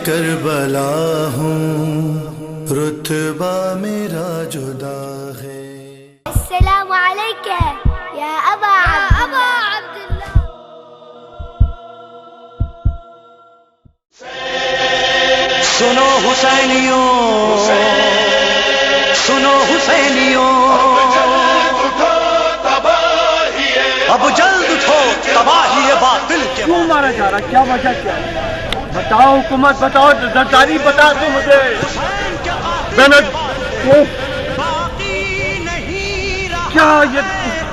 Karbala हूँ, रुतबा मेरा जुदा है। अस्सलामु अलैका या अबा अब्दुल्लाह। सुनो हुसैनियों, सुनो हुसैनियों, अब जल्द उठो तबाही बातिल के। क्यों मारा जा रहा, क्या वजह क्या है? बताओ हुकूमत, बताओ जरदारी, बता दो मुझे। क्या ये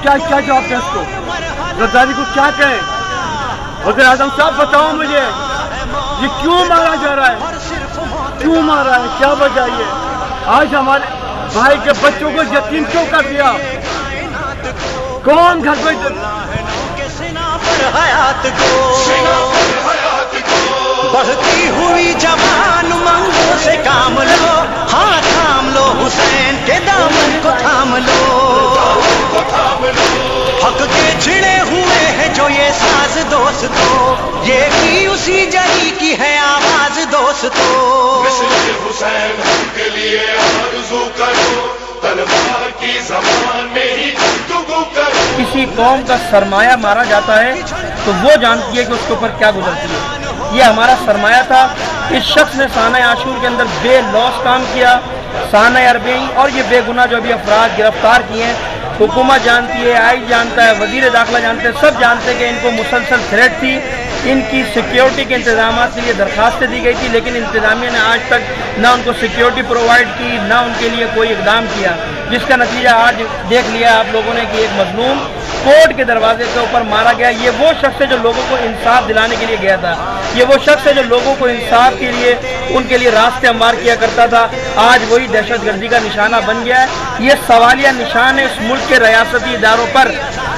क्या क्या जवाब है इसको? जरदारी को क्या कहे? वज़ीर आज़म साहब बताओ मुझे, ये क्यों मारा जा रहा है? क्यों मारा है, क्या वजह ये? आज हमारे भाई के बच्चों को यतीम क्यों कर दिया? कौन घर पे हयात को बढ़ती हुई जवान मंगों से काम लो, हाँ थाम लो हुसैन के दामन को थाम लो। हक के छिड़े हुए हैं जो ये साज दोस्तों, ये भी उसी जरी की है आवाज दोस्तों। हुसैन के लिए आरज़ू करो, तलवार की ज़बान में ही गुफ्तगू करो। किसी कौम का सरमाया मारा जाता है तो वो जानती है कि उसके ऊपर क्या गुजरती है। ये हमारा सरमाया था। इस शख्स ने साना आशूर के अंदर बेलौस काम किया, साना अरबईन, और ये बेगुनाह जो भी अफराद गिरफ्तार किए हैं, हुकूमत जानती है, आई जानता है, वजीर दाखिला जानते हैं, सब जानते हैं कि इनको मुसलसल थ्रेट थी। इनकी सिक्योरिटी के इंतजाम के लिए दरखास्तें दी गई थी, लेकिन इंतजामिया ने आज तक ना उनको सिक्योरिटी प्रोवाइड की, ना उनके लिए कोई इकदाम किया, जिसका नतीजा आज देख लिया आप लोगों ने कि एक मजलूम कोर्ट के दरवाजे के ऊपर मारा गया। ये वो शख्स है जो लोगों को इंसाफ दिलाने के लिए गया था। ये वो शख्स है जो लोगों को इंसाफ के लिए, उनके लिए रास्ते हमवार किया करता था। आज वही दहशतगर्दी का निशाना बन गया है। ये सवालिया निशान है इस मुल्क के रियासती इदारों पर।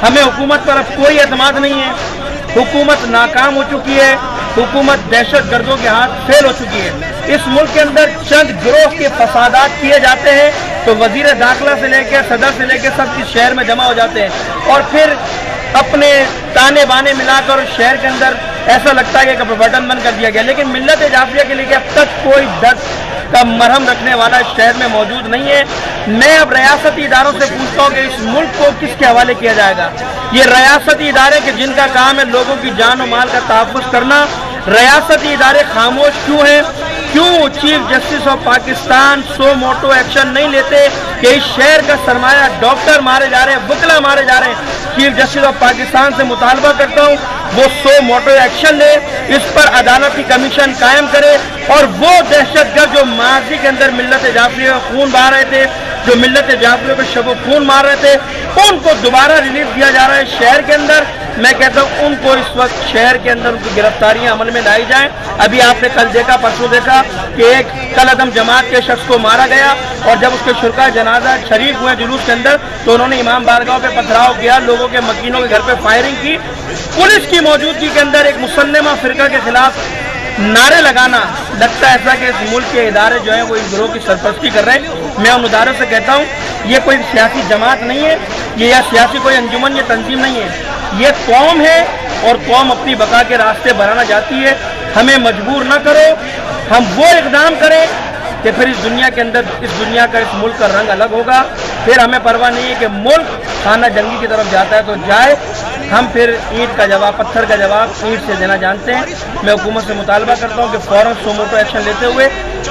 हमें हुकूमत पर अब कोई एतमाद नहीं है। हुकूमत नाकाम हो चुकी है, हुकूमत दहशतगर्दों के हाथ फेल हो चुकी है। इस मुल्क के अंदर चंद गिरोह के फसादात किए जाते हैं तो वजीर दाखिला से लेकर सदर से लेकर सब इस शहर में जमा हो जाते हैं, और फिर अपने ताने बाने मिलाकर शहर के अंदर ऐसा लगता है कि बटन बंद कर दिया गया। लेकिन मिल्लत जाफिया के लिए अब तक कोई दर्द का मरहम रखने वाला इस शहर में मौजूद नहीं है। मैं अब रियासती इदारों से पूछता हूँ कि इस मुल्क को किसके हवाले किया जाएगा? ये रियासती इदारे के जिनका काम है लोगों की जान और माल का तहफ़्फ़ुज़ करना, रियासती इदारे खामोश क्यों हैं? क्यों chief justice of Pakistan suo motu action नहीं लेते कि इस शहर का सरमाया डॉक्टर मारे जा रहे हैं, वकील मारे जा रहे हैं? चीफ जस्टिस ऑफ पाकिस्तान से मुतालबा करता हूँ वो सो मोटो एक्शन ले, इस पर अदालती कमीशन कायम करे, और वो दहशतगर्द जो माजी के अंदर मिल्लत जाफरिया में खून बहा रहे थे, जो मिल्लत जाफरिया पे शब खून मार रहे थे, उनको दोबारा रिलीफ दिया जा रहा है शहर के अंदर। मैं कहता हूँ उनको इस वक्त शहर के अंदर उनकी गिरफ्तारियां अमल में लाई जाएं। अभी आपने कल देखा, परसों देखा कि एक कल अदम जमात के शख्स को मारा गया, और जब उसके शुरका जनाजा शरीक हुए जुलूस के अंदर तो उन्होंने इमाम बारगाह पे पथराव किया, लोगों के मकीनों के घर पे फायरिंग की। पुलिस की मौजूदगी के अंदर एक मुसल्लमा फिरका के खिलाफ नारे लगाना, लगता है ऐसा कि इस मुल्क के इदारे जो हैं वो इस गिरोह की सरपरस्ती कर रहे हैं। मैं उन इदारों से कहता हूँ ये कोई सियासी जमात नहीं है, ये या सियासी कोई अंजुमन या तंजीम नहीं है, ये कौम है, और कौम अपनी बका के रास्ते बनाना चाहती है। हमें मजबूर न करो, हम वो इक़दाम करें कि फिर इस दुनिया के अंदर, इस दुनिया का, इस मुल्क का रंग अलग होगा। फिर हमें परवाह नहीं है कि मुल्क खाना जंगी की तरफ जाता है तो जाए, हम फिर ईंट का जवाब, पत्थर का जवाब ईंट से देना जानते हैं। मैं हुकूमत से मुतालबा करता हूँ कि फ़ौरन सो मोटो एक्शन लेते हुए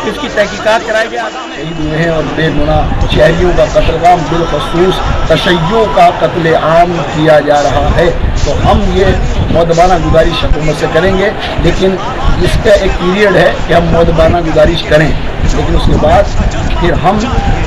इसकी तहकीकात कराई जाए। शहीद हुए हैं और बेगुनाह शहरियों का कत्लेआम, बिलखसूस तशय्यो का कत्लेआम किया जा रहा है। तो हम ये मौदबाना गुजारिश हुकूमत से करेंगे, लेकिन इसका एक पीरियड है कि हम मौदबाना गुजारिश करें, लेकिन उसके बाद फिर हम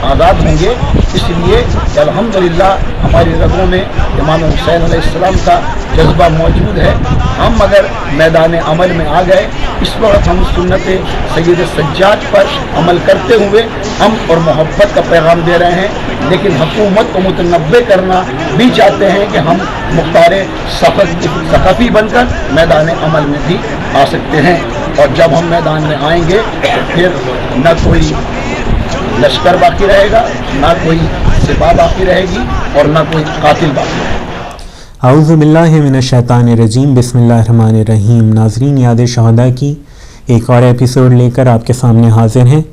आज़ाद होंगे। इसलिए अल्हम्दुलिल्लाह हमारी रगों में इमाम हुसैन अलैहिस्सलाम का जज्बा मौजूद है। हम अगर मैदान अमल में आ गए, इस वक्त हम सुन्नत सैयद सज्जाद पर अमल करते हुए हम और मोहब्बत का पैगाम दे रहे हैं, लेकिन हुकूमत को मुतनब्बे करना भी चाहते हैं कि हम मुख्तार सक़फ़ी बनकर मैदान अमल में भी आ सकते हैं। और जब हम मैदान में आएंगे तो फिर न कोई लश्कर बाकी रहेगा, ना कोई सिपा बाकी रहेगी, और ना कोई कातिल बाकी रहेगा। औज़ु बिल्लाहि मिनश शैतानिर रजीम, बिस्मिल्लाहिर रहमानिर रहीम। नाज़रीन, याद शहदा की एक और एपिसोड लेकर आपके सामने हाजिर हैं।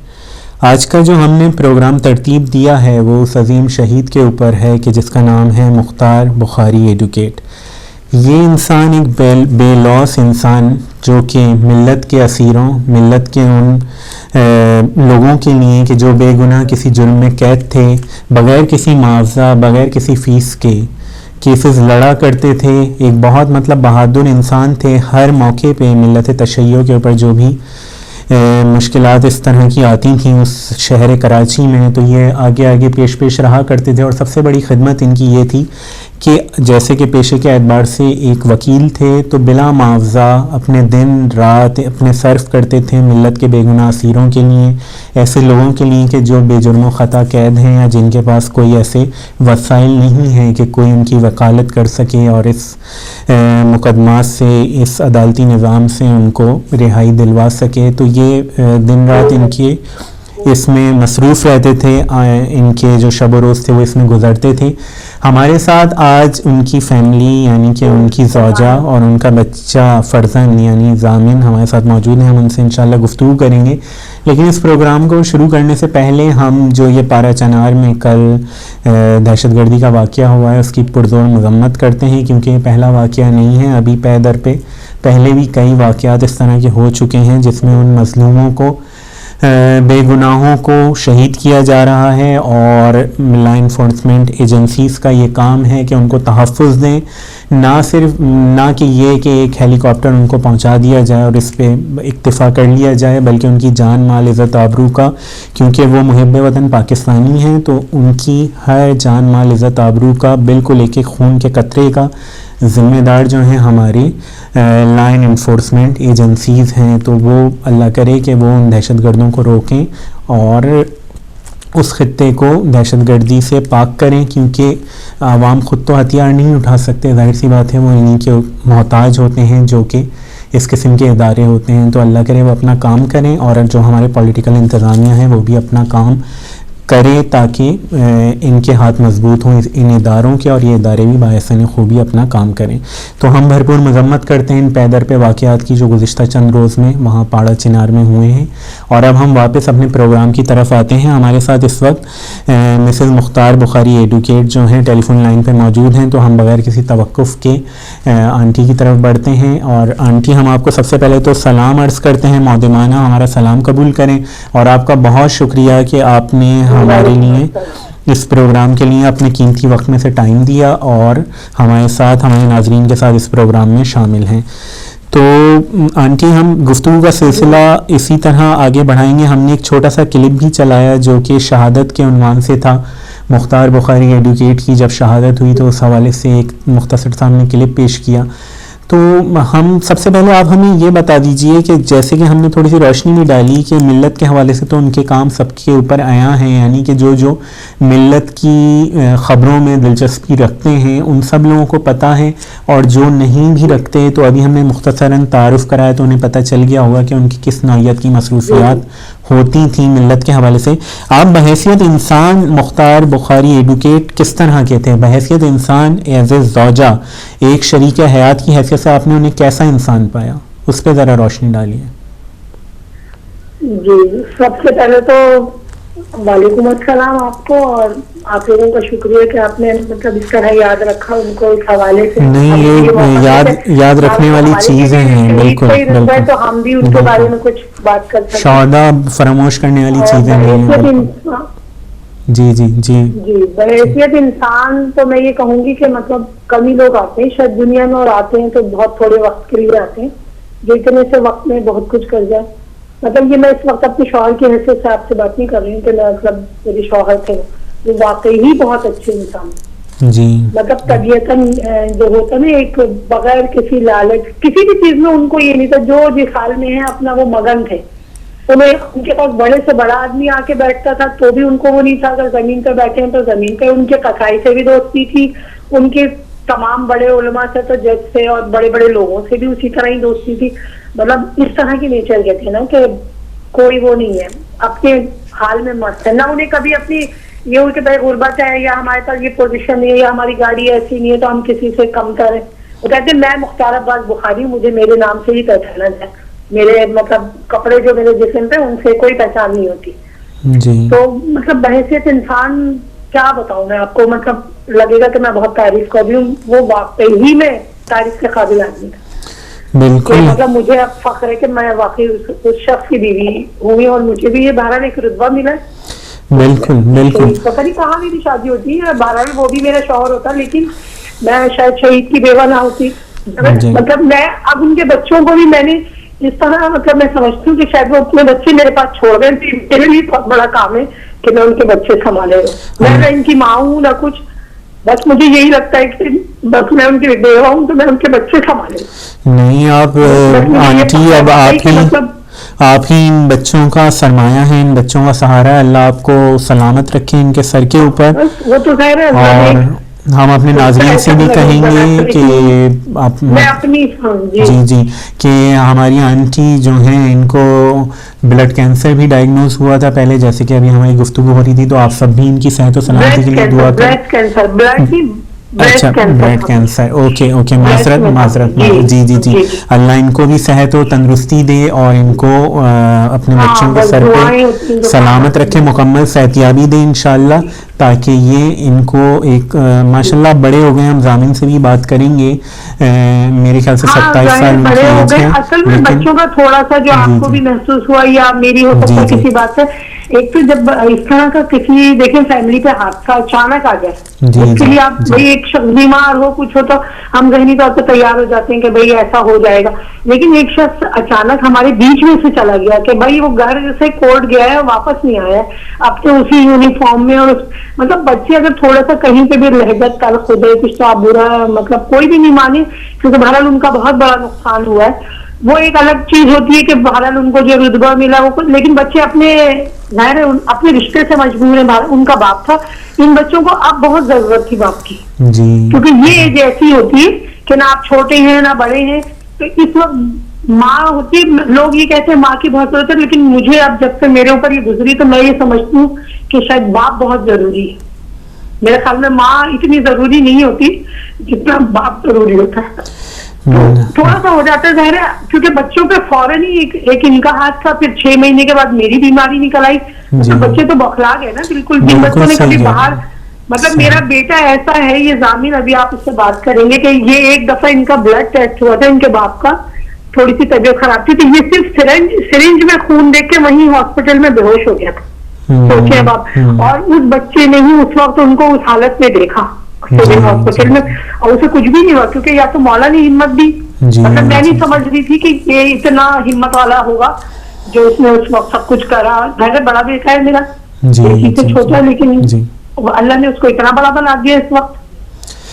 आज का जो हमने प्रोग्राम तरतीब दिया है वो उस अजीम शहीद के ऊपर है कि जिसका नाम है मुख्तार बुखारी एडुकेट। ये इंसान एक बेलौस इंसान जो कि मिल्लत के असीरों, मिल्लत के उन लोगों के लिए कि जो बेगुनाह किसी जुर्म में कैद थे, बग़ैर किसी मुआवजा, बग़ैर किसी फ़ीस के केसेस लड़ा करते थे। एक बहुत मतलब बहादुर इंसान थे। हर मौके पे मिल्लत तशय्यो के ऊपर जो भी मुश्किलात इस तरह की आती थी उस शहर कराची में, तो ये आगे आगे पेश रहा करते थे। और सबसे बड़ी खिदमत इनकी ये थी कि जैसे कि पेशे के एतबार से एक वकील थे, तो बिला मुआवजा अपने दिन रात अपने सर्फ करते थे मिल्लत के बेगुनाह असीरों के लिए, ऐसे लोगों के लिए कि जो बेजुर्म ख़ता कैद हैं या जिनके पास कोई ऐसे वसाइल नहीं हैं कि कोई उनकी वकालत कर सके और इस मुकदमात से, इस अदालती निज़ाम से उनको रिहाई दिलवा सके। तो ये दिन रात इनके इसमें मसरूफ़ रहते थे। इनके जो शब रोज़ थे वो इसमें गुज़रते थे। हमारे साथ आज उनकी फैमिली यानी कि उनकी ज़ौजा और उनका बच्चा फरजन यानी ज़ामिन हमारे साथ मौजूद हैं। हम उनसे इंशाल्लाह गुफ्तगू करेंगे। लेकिन इस प्रोग्राम को शुरू करने से पहले हम जो ये पारा चनार में कल दहशतगर्दी का वाक़या हुआ है उसकी पुरज़ोर मज़म्मत करते हैं, क्योंकि ये पहला वाक़या नहीं है। अभी पै दर पे पहले भी कई वाक़यात इस तरह के हो चुके हैं जिसमें उन मज़लूमों को, बेगुनाहों को शहीद किया जा रहा है। और लॉ इन्फोर्समेंट एजेंसीज़ का ये काम है कि उनको तहफ़्फ़ुज़ दें, ना कि ये कि एक हेलीकॉप्टर उनको पहुंचा दिया जाए और इस पे इक्तिफ़ा कर लिया जाए, बल्कि उनकी जान माल इज़्ज़त आबरू का, क्योंकि वो मुहिब्ब वतन पाकिस्तानी हैं, तो उनकी हर जान माल इज़्ज़त आबरू का बिल्कुल एक एक खून के कतरे का ज़िम्मेदार जो हैं हमारी लॉ इन्फोर्समेंट एजेंसीज़ हैं। तो वो अल्लाह करे कि वो उन दहशतगर्दों को रोकें और उस खित्ते को दहशतगर्दी से पाक करें, क्योंकि आवाम ख़ुद तो हथियार नहीं उठा सकते, ज़ाहिर सी बात है, वो इन्हीं के मोहताज होते हैं जो कि इस किस्म के इदारे होते हैं। तो अल्लाह करे वो अपना काम करें और जो हमारे पॉलिटिकल इंतज़ामिया है वो भी अपना काम करे ताकि इनके हाथ मजबूत हों इन इदारों के, और ये इदारे भी बायसन खूबी अपना काम करें। तो हम भरपूर मजम्मत करते हैं इन पैदर पे वाक़यात की जो गुज़िश्ता चंद रोज़ में वहाँ पाड़ा चिनार में हुए हैं। और अब हम वापस अपने प्रोग्राम की तरफ आते हैं। हमारे साथ इस वक्त मिसेज़ मुख्तार बुखारी एडुकेट जो हैं टेलीफोन लाइन पर मौजूद हैं। तो हम बग़ैर किसी तवक्कुफ़ के आंटी की तरफ बढ़ते हैं। और आंटी, हम आपको सबसे पहले तो सलाम अर्ज़ करते हैं, मौदमाना हमारा सलाम कबूल करें। और आपका बहुत शुक्रिया कि आपने हमारे लिए इस प्रोग्राम के लिए अपने कीमती वक्त में से टाइम दिया और हमारे साथ, हमारे नाजरीन के साथ इस प्रोग्राम में शामिल हैं। तो आंटी, हम गुफ्तगू का सिलसिला इसी तरह आगे बढ़ाएंगे। हमने एक छोटा सा क्लिप भी चलाया जो कि शहादत के उन्वान से था। मुख्तार बुखारी एडुकेट की जब शहादत हुई तो उस हवाले से एक मुख्तसर सा हमने क्लिप पेश किया। तो हम सबसे पहले आप हमें ये बता दीजिए कि जैसे कि हमने थोड़ी सी रोशनी भी डाली कि मिल्लत के हवाले से तो उनके काम सबके ऊपर आया है, यानी कि जो जो मिल्लत की ख़बरों में दिलचस्पी रखते हैं उन सब लोगों को पता है, और जो नहीं भी रखते तो अभी हमने मुख्तसरन तारुफ़ कराया तो उन्हें पता चल गया होगा कि उनकी किस नौइयत की मसरूफियात होती थी मिल्लत के हवाले से। आप बहैसियत इंसान मुख्तार बुखारी एडुकेट किस तरह के थे? बहैसियत इंसान एज ए ज़ौजा, एक शरीक हयात की हैसियत से आपने उन्हें कैसा इंसान पाया, उस पर ज़रा रोशनी डालिए। जी, सबसे पहले तो वालेकुम अस्सलाम आपको, और आप लोगों का शुक्रिया कि आपने मतलब इस तरह याद रखा उनको इस हवाले से। नहीं, ये याद रखने वाली चीजें हैं, बिल्कुल बिल्कुल। तो हम भी उनके बारे में कुछ बात कर सकते हैं, शौदा फरामोश करने वाली चीजें नहीं हैं। जी जी जी जी, बहैसियत इंसान तो मैं ये कहूंगी कि मतलब कम ही लोग आते हैं शायद दुनिया में, और आते हैं तो बहुत थोड़े वक्त के लिए आते हैं, जो इतने से वक्त में बहुत कुछ कर जाए। मतलब ये मैं इस वक्त अपने शौहर की हैसियत से आपसे बात नहीं कर रही हूँ कि मैं मतलब मेरे शौहर थे वो वाकई ही बहुत अच्छे इंसान जी। मतलब तबीयतन जो होता ना एक बगैर किसी लालच किसी भी चीज में उनको ये नहीं था, जो जिस हाल में है अपना वो मगन थे। उन्हें उनके पास बड़े से बड़ा आदमी आके बैठता था तो भी उनको वो नहीं था, अगर जमीन पर बैठे हैं तो जमीन पे। उनके कसाई से भी दोस्ती थी, उनके तमाम बड़े उलमा से तो जज से और बड़े बड़े लोगों से भी उसी तरह ही दोस्ती थी। मतलब इस तरह की नेचर के थे ना कि कोई वो नहीं है, अपने हाल में मस्त है ना। उन्हें कभी अपनी ये हो कि भाई गुर्बत है या हमारे पास ये पोजीशन नहीं है या हमारी गाड़ी ऐसी नहीं है तो हम किसी से कम करें। वो कहते मैं मुख्तार अब्बास बुखारी, मुझे मेरे नाम से ही पहचाना जाए। मेरे मतलब कपड़े जो मेरे जिस्म पे उनसे कोई पहचान नहीं होती जी। तो मतलब बहैसियत इंसान क्या बताऊं मैं आपको, मतलब लगेगा कि मैं बहुत तारीफ कर रही हूँ, वो वाकई ही में तारीफ के काबिल आदमी था। बिल्कुल, मतलब मुझे अब फख्र है कि मैं वाकई उस शख्स की बीवी हुई और मुझे भी ये बहरहाल एक रुतबा मिला है। बिल्कुल बिल्कुल। पता नहीं कहाँ मेरी शादी होती है, बहरहाल वो भी मेरा शौहर होता, लेकिन मैं शायद शहीद की बेवा ना होती। मतलब मैं अब उनके बच्चों को भी मैंने इस तरह मतलब मैं समझती हूँ कि शायद वो अपने बच्चे मेरे पास छोड़ गए, मेरे लिए बहुत बड़ा काम है कि मैं उनके बच्चे संभाले। मैं ना इनकी माँ हूँ ना कुछ, बस मुझे यही लगता है कि बस मैं उनकी बेवा हूँ तो मैं उनके बच्चे संभाले। नहीं आप आंटी, अब आप ही इन बच्चों का सरमाया है, इन बच्चों का सहारा है। अल्लाह आपको सलामत रखे इनके सर के ऊपर। वो तो खैर है, और हम अपने नाज़रीन से भी कहेंगे कि आप मैं अपनी जी जी कि हमारी आंटी जो हैं इनको ब्लड कैंसर भी डायग्नोज हुआ था पहले, जैसे कि अभी हमारी गुफ्तगू हो रही थी, तो आप सब भी इनकी सेहत और सलामती के लिए दुआ करें। अच्छा, ब्लड कैंसर, ओके ओके, माजरत जी जी जी। अल्लाह इनको भी सेहत और तंदुरुस्ती दे और इनको अपने बच्चों के सर पे सलामत रखे, मुकम्मल सेहतियाबी दे इंशाल्लाह, ताकि ये इनको एक माशाल्लाह बड़े हो गए। हम जामिन से भी बात करेंगे, मेरे ख्याल से 27 साल उनकी एज है। असल में बच्चों का थोड़ा सा जो आपको भी महसूस हुआ या मेरी हो सकता है किसी बात से, एक तो जब इस तरह का किसी देखें फैमिली पे हादसा अचानक आ जाए, उसके लिए आप भाई एक शख्स बीमार हो कुछ हो तो हम जहनी तौर पर तैयार हो जाते हैं कि भाई ऐसा हो जाएगा, लेकिन एक शख्स अचानक हमारे बीच में से चला गया कि भाई वो घर से कोर्ट गया है वापस नहीं आया है, अब तो उसी यूनिफॉर्म में। और मतलब बच्चे अगर थोड़ा सा कहीं पे भी लहजत तल्ख हो गए, कुछ तो आप बुरा मतलब कोई भी नहीं माने, क्योंकि बहरहाल उनका बहुत बड़ा नुकसान हुआ है, वो एक अलग चीज होती है कि बहरहाल उनको जो रुतबा मिला वो कुछ, लेकिन बच्चे अपने जाहिर है अपने रिश्ते से मजबूर है। उनका बाप था, इन बच्चों को अब बहुत जरूरत थी बाप की, क्योंकि ये एज ऐसी होती है कि ना आप छोटे हैं ना बड़े हैं, तो इस वक्त माँ होती है, लोग ये कहते हैं माँ की बहुत जरूरत है, लेकिन मुझे अब जब से मेरे ऊपर ये गुजरी तो मैं ये समझती हूँ कि शायद बाप बहुत जरूरी है। मेरे ख्याल में माँ इतनी जरूरी नहीं होती जितना बाप जरूरी होता है। थोड़ा सा हो जाता है जाहिर है, क्योंकि बच्चों पे फौरन ही एक इनका हाथ था, फिर 6 महीने के बाद मेरी बीमारी निकल आई, तो बच्चे तो बौखला गए ना बिल्कुल। जिन बच्चों ने कभी बाहर, मतलब मेरा बेटा ऐसा है, ये जामिन अभी आप उससे बात करेंगे कि ये एक दफा इनका ब्लड टेस्ट हुआ था, इनके बाप का थोड़ी सी तबीयत खराब थी, तो ये सिर्फ सिरिंज में खून देख के वहीं हॉस्पिटल में बेहोश हो गया था। सोचिए बाप, और उस बच्चे ने ही उस वक्त उनको उस हालत में देखा हॉस्पिटल में, और उसे कुछ भी नहीं हुआ, क्योंकि या तो मौला ने हिम्मत दी, मतलब मैं नहीं समझ रही थी कि ये इतना हिम्मत वाला होगा जो उसने उस वक्त सब कुछ करा। घर बड़ा बेटा है मेरा, से छोटा, लेकिन अल्लाह ने उसको इतना बड़ा बना दिया इस वक्त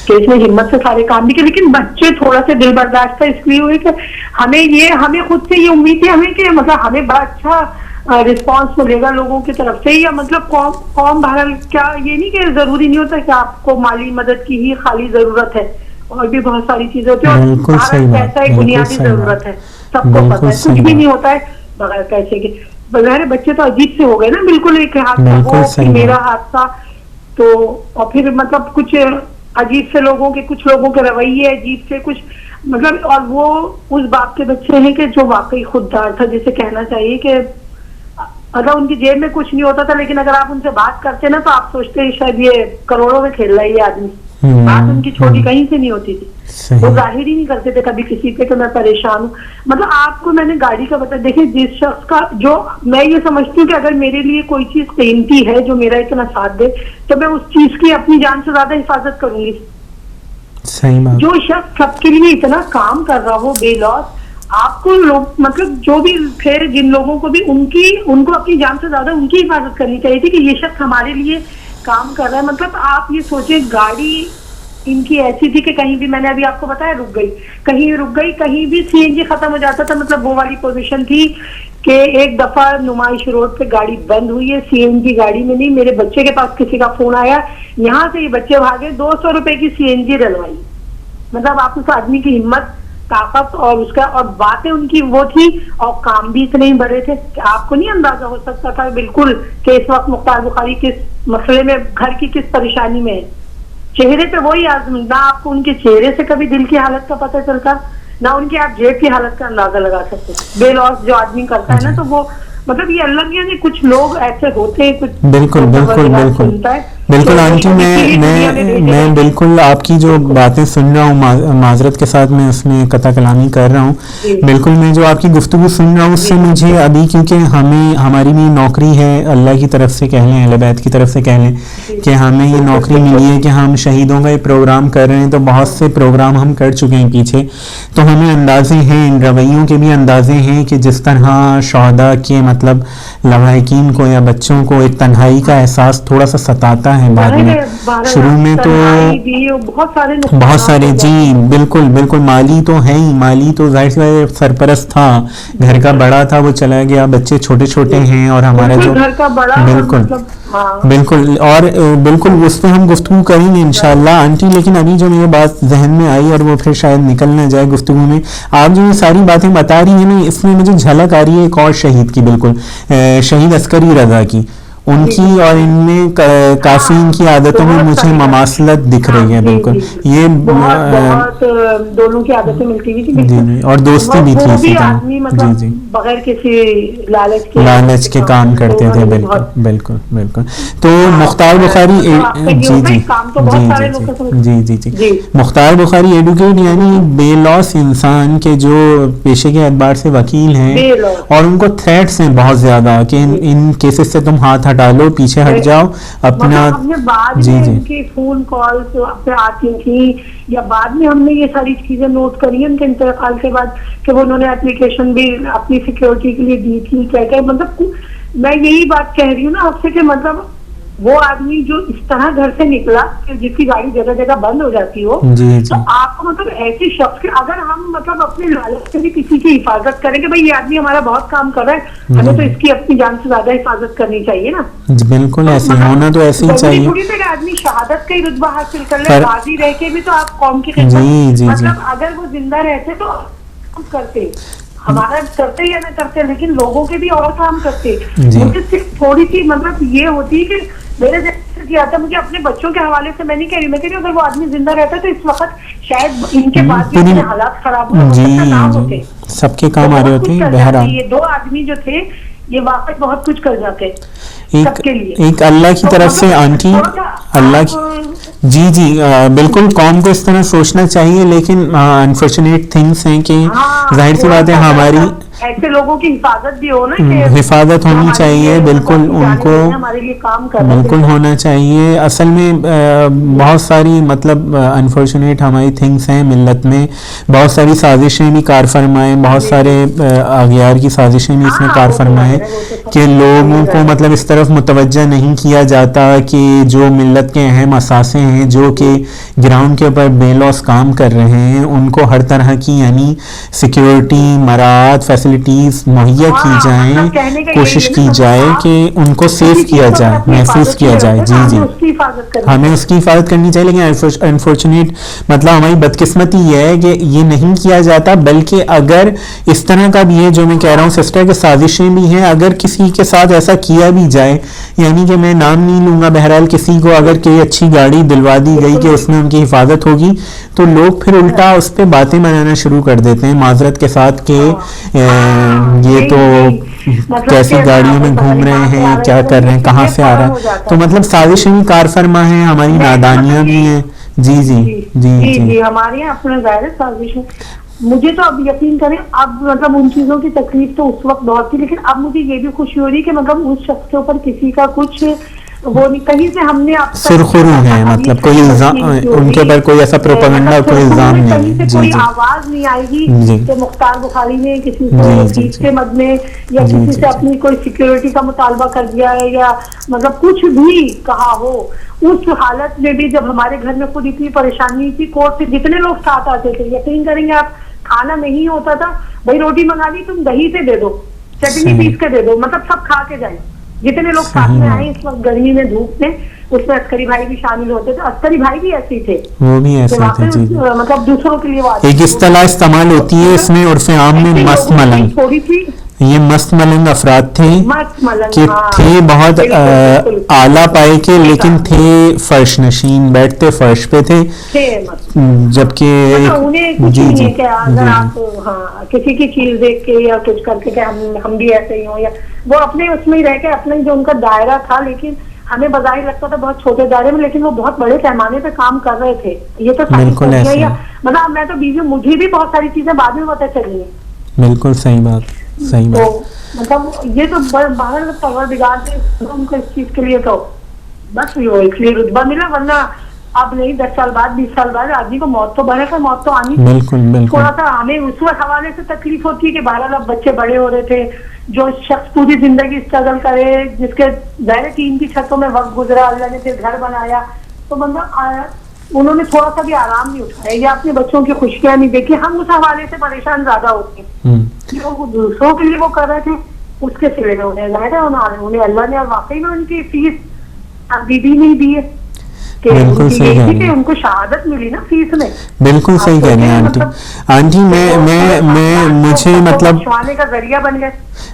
कि इसने हिम्मत से सारे काम भी किए। लेकिन बच्चे थोड़ा से दिल बर्दाश्त था इसलिए हुए कि हमें खुद से ये उम्मीद थी हमें कि मतलब हमें बड़ा अच्छा रिस्पांस मिलेगा लोगों की तरफ से, या मतलब कौम बहरहाल क्या, ये नहीं कि जरूरी नहीं होता कि आपको माली मदद की ही खाली जरूरत है, और भी बहुत सारी चीजें होती है, और पैसा एक बुनियादी जरूरत है, सबको पता है, कुछ भी नहीं होता है बगैर पैसे के। बगैर बच्चे तो अजीब से हो गए ना, बिल्कुल एक हादसा मेरा हादसा तो, और फिर मतलब कुछ अजीब से लोगों के रवैये अजीब से कुछ, मतलब, और वो उस बाप के बच्चे हैं कि जो वाकई खुददार था, जिसे कहना चाहिए कि अगर उनकी जेब में कुछ नहीं होता था, लेकिन अगर आप उनसे बात करते ना तो आप सोचते हैं शायद ये करोड़ों में खेल रहा है ये आदमी। बात उनकी छोटी कहीं से नहीं होती थी, वो जाहिर ही नहीं करते थे कभी किसी पे कि मैं परेशान हूँ। मतलब आपको मैंने गाड़ी का बता, देखिए जिस शख्स का, जो मैं ये समझती हूँ कि अगर मेरे लिए कोई चीज कीमती है जो मेरा इतना साथ दे, तो मैं उस चीज की अपनी जान से ज्यादा हिफाजत करूंगी। सही बात। जो शख्स सबके लिए इतना काम कर रहा हो बेलौस, आपको लोग मतलब जो भी थे, जिन लोगों को भी उनको अपनी जान से ज्यादा उनकी हिफाजत करनी चाहिए थी कि ये शख्स हमारे लिए काम कर रहा है। मतलब आप ये सोचे, गाड़ी इनकी ऐसी थी कि कहीं भी, मैंने अभी आपको बताया, रुक गई, कहीं भी सीएनजी खत्म हो जाता था। मतलब वो वाली पोजीशन थी कि एक दफा नुमाइश रोड पे गाड़ी बंद हुई है, सीएनजी गाड़ी में नहीं, मेरे बच्चे के पास किसी का फोन आया, यहाँ से ये बच्चे भागे, 200 रुपए की सीएनजी डलवाई। मतलब आप उस आदमी की हिम्मत, ताकत और उसका, और बातें उनकी वो थी, और काम भी इतने ही बड़े थे कि आपको नहीं अंदाजा हो सकता था बिल्कुल कि इस वक्त मुख्तार बुखारी किस मसले में, घर की किस परेशानी में है। चेहरे पे वही आदमी, ना आपको उनके चेहरे से कभी दिल की हालत का पता चलता, ना उनकी आप जेब की हालत का अंदाजा लगा सकते। बेलौस जो आदमी करता है ना, तो वो मतलब ये अल्लाह के यहाँ कुछ लोग ऐसे होते हैं, कुछ बिल्कुल बिल्कुल बिल्कुल बिल्कुल आंटी, मैं बिल्कुल आपकी जो बातें सुन रहा हूँ, माजरत के साथ मैं उसमें कता कलामी कर रहा हूँ। बिल्कुल मैं जो आपकी गुफ्तगू सुन रहा हूँ उससे मुझे अभी, क्योंकि हमारी भी नौकरी है, अल्लाह की तरफ से कह लें, अहले बैत की तरफ से कह लें कि हमें ये नौकरी मिली है कि हम शहीदों का ये प्रोग्राम कर रहे हैं। तो बहुत से प्रोग्राम हम कर चुके हैं पीछे, तो हमें अंदाजे हैं, इन रवैयों के भी अंदाजे हैं कि जिस तरह शहदा के मतलब लवाहिकीन को या बच्चों को एक तन्हाई का एहसास थोड़ा सा सताता है बाद में। शुरू में तो बहुत सारे जी बिल्कुल बिल्कुल, माली तो है ही, माली तो जाहिर सी बात है सरपरस्त था, घर का बड़ा था, वो चला गया, बच्चे छोटे छोटे हैं और हमारा जो घर का बड़ा बिल्कुल बिल्कुल और बिल्कुल उस पर हम गुफ्तगू करेंगे इंशाल्लाह आंटी। लेकिन अभी जो मेरी बात जहन में आई और वो फिर शायद निकल ना जाए गुफ्तगू में, आप जो ये सारी बातें बता रही हैं ना, इसमें मुझे झलक आ रही है एक और शहीद की, बिल्कुल शहीद अस्करी रजा की, उनकी और इनमें काफी इनकी आदतों में मुझे ममासलत दिख रही है। बिल्कुल ये बहुत दोनों की आदतें मिलती हुई थी जी, और दोस्ती भी थी इसी तरह जी जी, बगैर किसी लालच के काम करते थे। बिल्कुल बिल्कुल बिल्कुल। तो मुख्तार बुखारी जी जी जी जी जी जी मुख्तार बुखारी एडवोकेट यानी बेलौस इंसान के जो पेशे के एतबार से वकील हैं और उनको थ्रेट्स हैं बहुत ज्यादा कि इन केसेस से तुम हाथ हटा लो, पीछे हट जाओ अपना। बाद में उनकी फोन कॉल्स आती थी या बाद में हमने ये सारी चीजें नोट करी उनके इंतकाल के बाद कि वो उन्होंने एप्लीकेशन भी अपनी सिक्योरिटी के लिए दी थी, क्या क्या मतलब मैं यही बात कह रही हूँ ना आपसे कि मतलब वो आदमी जो इस तरह घर से निकला कि जिसकी गाड़ी जगह जगह बंद हो जाती हो, तो आपको मतलब ऐसे शख्स के अगर हम मतलब अपने लालच से भी किसी की हिफाजत करें कि भाई ये आदमी हमारा बहुत काम कर रहा है, हमें तो इसकी अपनी जान से ज्यादा हिफाजत करनी चाहिए ना। बिल्कुल ऐसे होना तो ऐसे ही चाहिए। थोड़ी देर आदमी शहादत का ही रुतबा हासिल कर ले, बाजी रह के भी तो आप कौम की मतलब अगर वो जिंदा रहते तो करते, हमारा करते या ना करते, लेकिन लोगों के भी और काम करते। मुझे सिर्फ थोड़ी सी मतलब ये होती है कि मेरे जैसे किया था, मुझे अपने बच्चों के हवाले से मैं नहीं कह रही, मैं कह रही हूँ अगर वो आदमी जिंदा रहता तो इस वक्त शायद इनके बाद भी इतने हालात खराब होते, सबके काम आ रहे होते। बहरहाल ये दो आदमी जो थे ये वाकई बहुत कुछ कर जाते एक अल्लाह की तरफ से आंटी, अल्लाह की जी जी बिल्कुल कौम को इस तरह सोचना चाहिए, लेकिन अनफॉर्चुनेट थिंग्स हैं कि जाहिर सी बात है हमारी ऐसे लोगों की हिफाजत भी हो ना, हिफाजत होनी चाहिए। बिल्कुल उनको हमारे लिए काम बिल्कुल होना चाहिए। असल में बहुत सारी मतलब अनफॉर्चुनेट हमारी थिंग्स हैं मिल्लत में, बहुत सारी साजिशें भी कार फरमाएं, बहुत सारे अगियार की साजिशें भी इसमें कार फरमाएं कि लोगों को मतलब इस तरफ मुतवज्जा नहीं किया जाता कि जो मिल्लत के अहम असासे हैं जो कि ग्राउंड के ऊपर बेलौस काम कर रहे हैं, उनको हर तरह की यानी सिक्योरिटी मराहत फैसिलिटीज मुहैया की जाएं, कोशिश की जाए कि उनको सेफ किया जाए, महफूज किया जाए। जी जी हमें उसकी हिफाजत करनी चाहिए, लेकिन अनफॉर्चुनेट मतलब हमारी बदकिस्मती ये है कि ये नहीं किया जाता। बल्कि अगर इस तरह का भी है जो मैं कह रहा हूँ सिस्टर के साजिशें भी हैं, अगर किसी के साथ ऐसा किया भी जाए, यानी कि मैं नाम नहीं लूंगा, बहरहाल किसी को अगर कोई अच्छी गाड़ी दिलवा दी गई कि उसमें उनकी हिफाजत होगी, तो लोग फिर उल्टा उस पर बातें बनाना शुरू कर देते हैं माजरत के साथ कि ये तो कैसी गाड़ियों में घूम रहे हैं, क्या कर रहे हैं, कहाँ से आ रहा है। तो मतलब साजिशें भी कार फरमा है, हमारी नादानियां भी हैं। जी जी जी जी हमारे यहाँ अपना जाहिर साजिश है। मुझे तो अब यकीन करें अब मतलब उन चीजों की तकलीफ तो उस वक्त बहुत थी, लेकिन अब मुझे ये भी खुशी हो रही है कि मतलब उस शख्स के ऊपर किसी का कुछ वो नहीं, कहीं से हमने आप सुरखुरू है मतलब कोई उनके ऊपर कोई ऐसा प्रोपेगेंडा कोई इल्जाम नहीं है। कोई आवाज नहीं आएगी कि मुख्तार बुखारी ने किसी से जीत के मद में या किसी से अपनी कोई सिक्योरिटी का मुतालबा कर दिया है या मतलब कुछ भी कहा हो। उस हालत में भी जब हमारे घर में खुद इतनी परेशानी थी, कोर्ट से जितने लोग साथ आते थे, यकीन करेंगे आप, खाना नहीं होता था, भाई रोटी मंगा ली, तुम दही से दे दो, चटनी पीस के दे दो, मतलब सब खा के जाए। जितने लोग साथ में आए इस वक्त गर्मी में धूप में, उसमें अस्करी भाई भी शामिल होते थे। अस्करी भाई भी ऐसे थे, वो भी ऐसे थे जी। मतलब दूसरों के लिए एक इस्तेलाह इस्तेमाल होती है इसमें उर्फ़े आम में मस्त मलंग, थोड़ी सी ये मस्त मलंग अफराद थे मस्त मलंग, कि हाँ, थे बहुत बिल्कुल। आला पाए के, लेकिन थे फर्श नशीन, बैठते फर्श पे थे, मस्त। जबकि उन्हें कुछ जी नहीं जी है कि अगर जी आप हाँ किसी की चीज देख के या कुछ करके कि हम भी ऐसे ही हों, या वो अपने उसमें ही रह के अपने जो उनका दायरा था, लेकिन हमें बजाय लगता था बहुत छोटे दायरे में, लेकिन वो बहुत बड़े पैमाने पे काम कर रहे थे। ये तो बिल्कुल ऐसे या मतलब मैं तो बीवी, मुझे भी बहुत सारी चीजें बाद में पता चली है। बिल्कुल सही बात, सही तो बात। मतलब ये तो बाहर परवरदिगार ने उनको इस चीज के लिए तो बस वो इसलिए रुतबा मिला, वरना अब नहीं 10 साल बाद 20 साल बाद आदमी को मौत तो बने, मौत तो आनी। बिल्कुल बिल्कुल। थोड़ा सा हमें उस हवाले से तकलीफ होती है कि 12 बच्चे बड़े हो रहे थे, जो शख्स पूरी जिंदगी स्ट्रगल करे, जिसके दायरे 3 की छतों में वक्त गुजरा, अल्लाह ने फिर घर बनाया, तो मतलब उन्होंने थोड़ा सा भी आराम नहीं उठाया या अपने बच्चों की खुशियां नहीं देखी। हम उस हवाले से परेशान ज्यादा होते हैं जो दूसरों के लिए वो कर रहे थे, उसके सिले में उन्हें जाहिर है उन्हें अल्लाह ने और वाकई में उनकी फीस अभी भी नहीं दी है। बिल्कुल सही कह रही हैं, उनको शहादत मिली ना फीस में। बिल्कुल सही कह रही हैं आंटी। आंटी मैं मुझे मतलब छुआने का जरिया बन गए।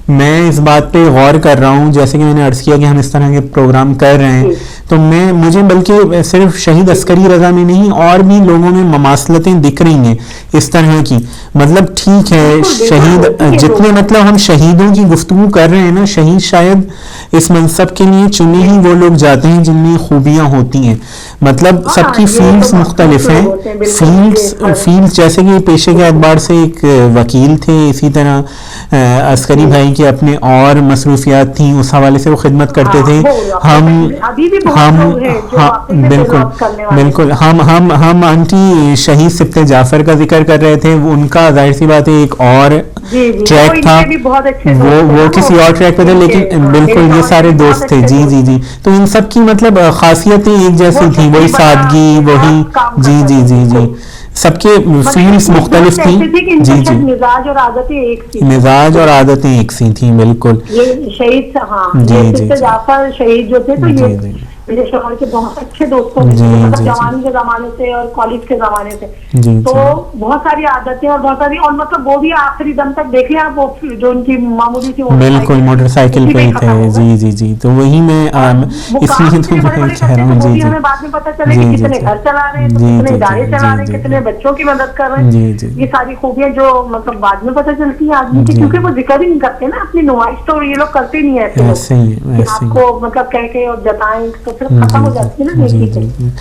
मैं इस बात पे गौर कर रहा हूँ, जैसे कि मैंने अर्ज किया कि हम इस तरह के प्रोग्राम कर रहे हैं, तो मुझे बल्कि सिर्फ शहीद अस्करी रजा में नहीं और भी लोगों में ममासलतें दिख रही हैं इस तरह की। मतलब ठीक है शहीद जितने, मतलब हम शहीदों की गुफ्तगू कर रहे हैं ना, शहीद शायद इस मनसब के लिए चुने ही वो लोग जाते हैं जिनमें खूबियां होती हैं। मतलब सबकी फील्ड्स मुख्तलिफ हैं, फील्ड्स जैसे कि पेशे के एतबार से एक वकील थे, इसी तरह अस्करी भाई के अपने और मसरूफियात थी, उस हवाले से वो खिदमत करते थे। बिल्कुल हम आंटी शहीद सिप्ते जाफर का जिक्र कर रहे थे, उनका जाहिर सी बात है एक और ट्रैक था, वो किसी और ट्रैक पे थे, लेकिन बिल्कुल ये सारे दोस्त थे। जी जी जी। तो इन सब की मतलब खासियतें एक जैसी थी, वही सादगी, वही जी जी जी जी, सबके फील्ड्स मुख्तलिफ थी। जी जी, मिजाज और आदतें एक सी, मिजाज और आदतें एक सी थी। बिल्कुल ये शहीद, हाँ जी जी जाफर शहीद जो थे, तो ये जी मेरे शोहर के बहुत अच्छे दोस्तों में मतलब जवानी के जमाने से और कॉलेज के जमाने से, तो बहुत सारी आदतें और बहुत सारी, और मतलब वो भी आखिरी दम तक देख लिया, वो जो उनकी मामूली सी बिल्कुल मोटरसाइकिल पे ही थे। जी जी जी। तो वही मैं इसलिए तो मैं कह रहा हूँ। जी जी, हमें बाद में पता चले कि कितने घर चला रहे हैं, कितने इदारे चला रहे हैं, कितने बच्चों की मदद कर रहे हैं। जी जी, ये सारी खूबियां जो मतलब बाद में पता चलती है आदमी की, क्योंकि वो जिक्र ही नहीं करते ना अपनी नुमाइश, तो ये लोग करते नहीं है ऐसे ही आपको मतलब कह के और जताएं, तो फिर खत्म हो जाती है ना। जी जी,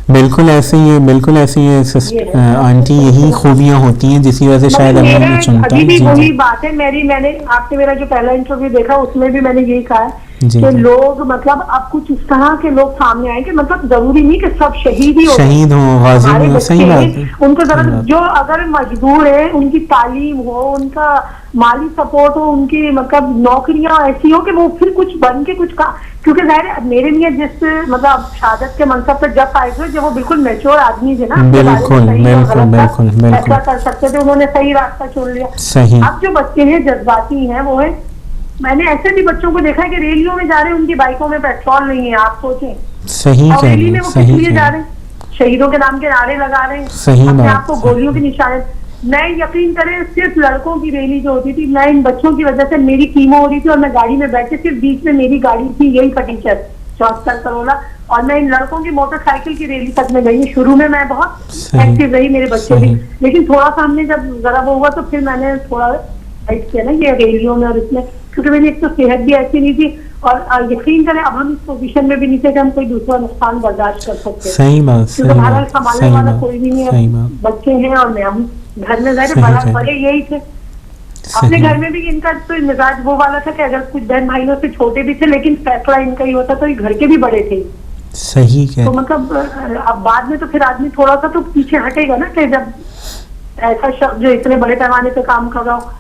बिल्कुल ऐसे ही है, बिल्कुल ऐसे ही है आंटी, यही खूबियां होती हैं जिसकी वजह से शायद हम चुनते हैं। अभी भी वही बात है मैंने आपसे मेरा जो पहला इंटरव्यू देखा उसमें भी मैंने यही कहा है कि लोग मतलब अब कुछ इस तरह के लोग सामने आए कि मतलब जरूरी नहीं कि सब शहीद ही हो, शहीद हो, गाजी हो, सही बात है। उनको जरा जो अगर मजबूर है, उनकी तालीम हो, उनका माली सपोर्ट हो, उनकी मतलब नौकरियां ऐसी हो कि वो फिर कुछ बन के कुछ का, क्योंकि जाहिर मेरे लिए जिस मतलब शहादत के मनसब पे जब आए थे, जब वो बिल्कुल मैच्योर आदमी थे ना, बिल्कुल फैसला कर सकते थे, उन्होंने सही रास्ता चुन लिया। सही। अब जो बच्चे हैं जज्बाती हैं, वो है, मैंने ऐसे भी बच्चों को देखा है कि रैलियों में जा रहे हैं, उनकी बाइकों में पेट्रोल नहीं है, आप सोचें। सही और रैली में वो किस लिए जा रहे हैं? शहीदों के नाम के नारे लगा रहे हैं, सही अपने बात, आप को गोलियों के निशाने। मैं यकीन करें, सिर्फ लड़कों की रैली जो होती थी, मैं इन बच्चों की वजह से मेरी कीमो हो रही थी और मैं गाड़ी में बैठे, सिर्फ बीच में मेरी गाड़ी थी, यही फटीचर 74 करोला, और मैं इन लड़कों की मोटरसाइकिल की रैली तक में गई। शुरू में मैं बहुत एक्टिव रही, मेरे बच्चे भी, लेकिन थोड़ा सा हमने जब जरा वो हुआ तो फिर मैंने थोड़ा फाइट किया ना ये रैलियों में और इसमें, क्योंकि मेरी एक तो सेहत भी ऐसी नहीं थी, और यकीन करें अब हम इस पोजीशन में भी नहीं थे कि हम कोई दूसरा नुकसान बर्दाश्त कर सकते। सही बात, क्योंकि भारत संभालने वाला कोई भी नहीं है, बच्चे हैं और मैं हूँ घर में, बड़े यही थे। अपने घर में भी इनका तो मिजाज वो वाला था कि अगर कुछ बहन भाइयों से छोटे भी थे, लेकिन फैसला इनका ही होता, तो ये घर के भी बड़े थे। सही है। तो मतलब अब बाद में तो फिर आदमी थोड़ा सा तो पीछे हटेगा ना, कि जब ऐसा शख्स जो इतने बड़े पैमाने पे काम कर रहा हो,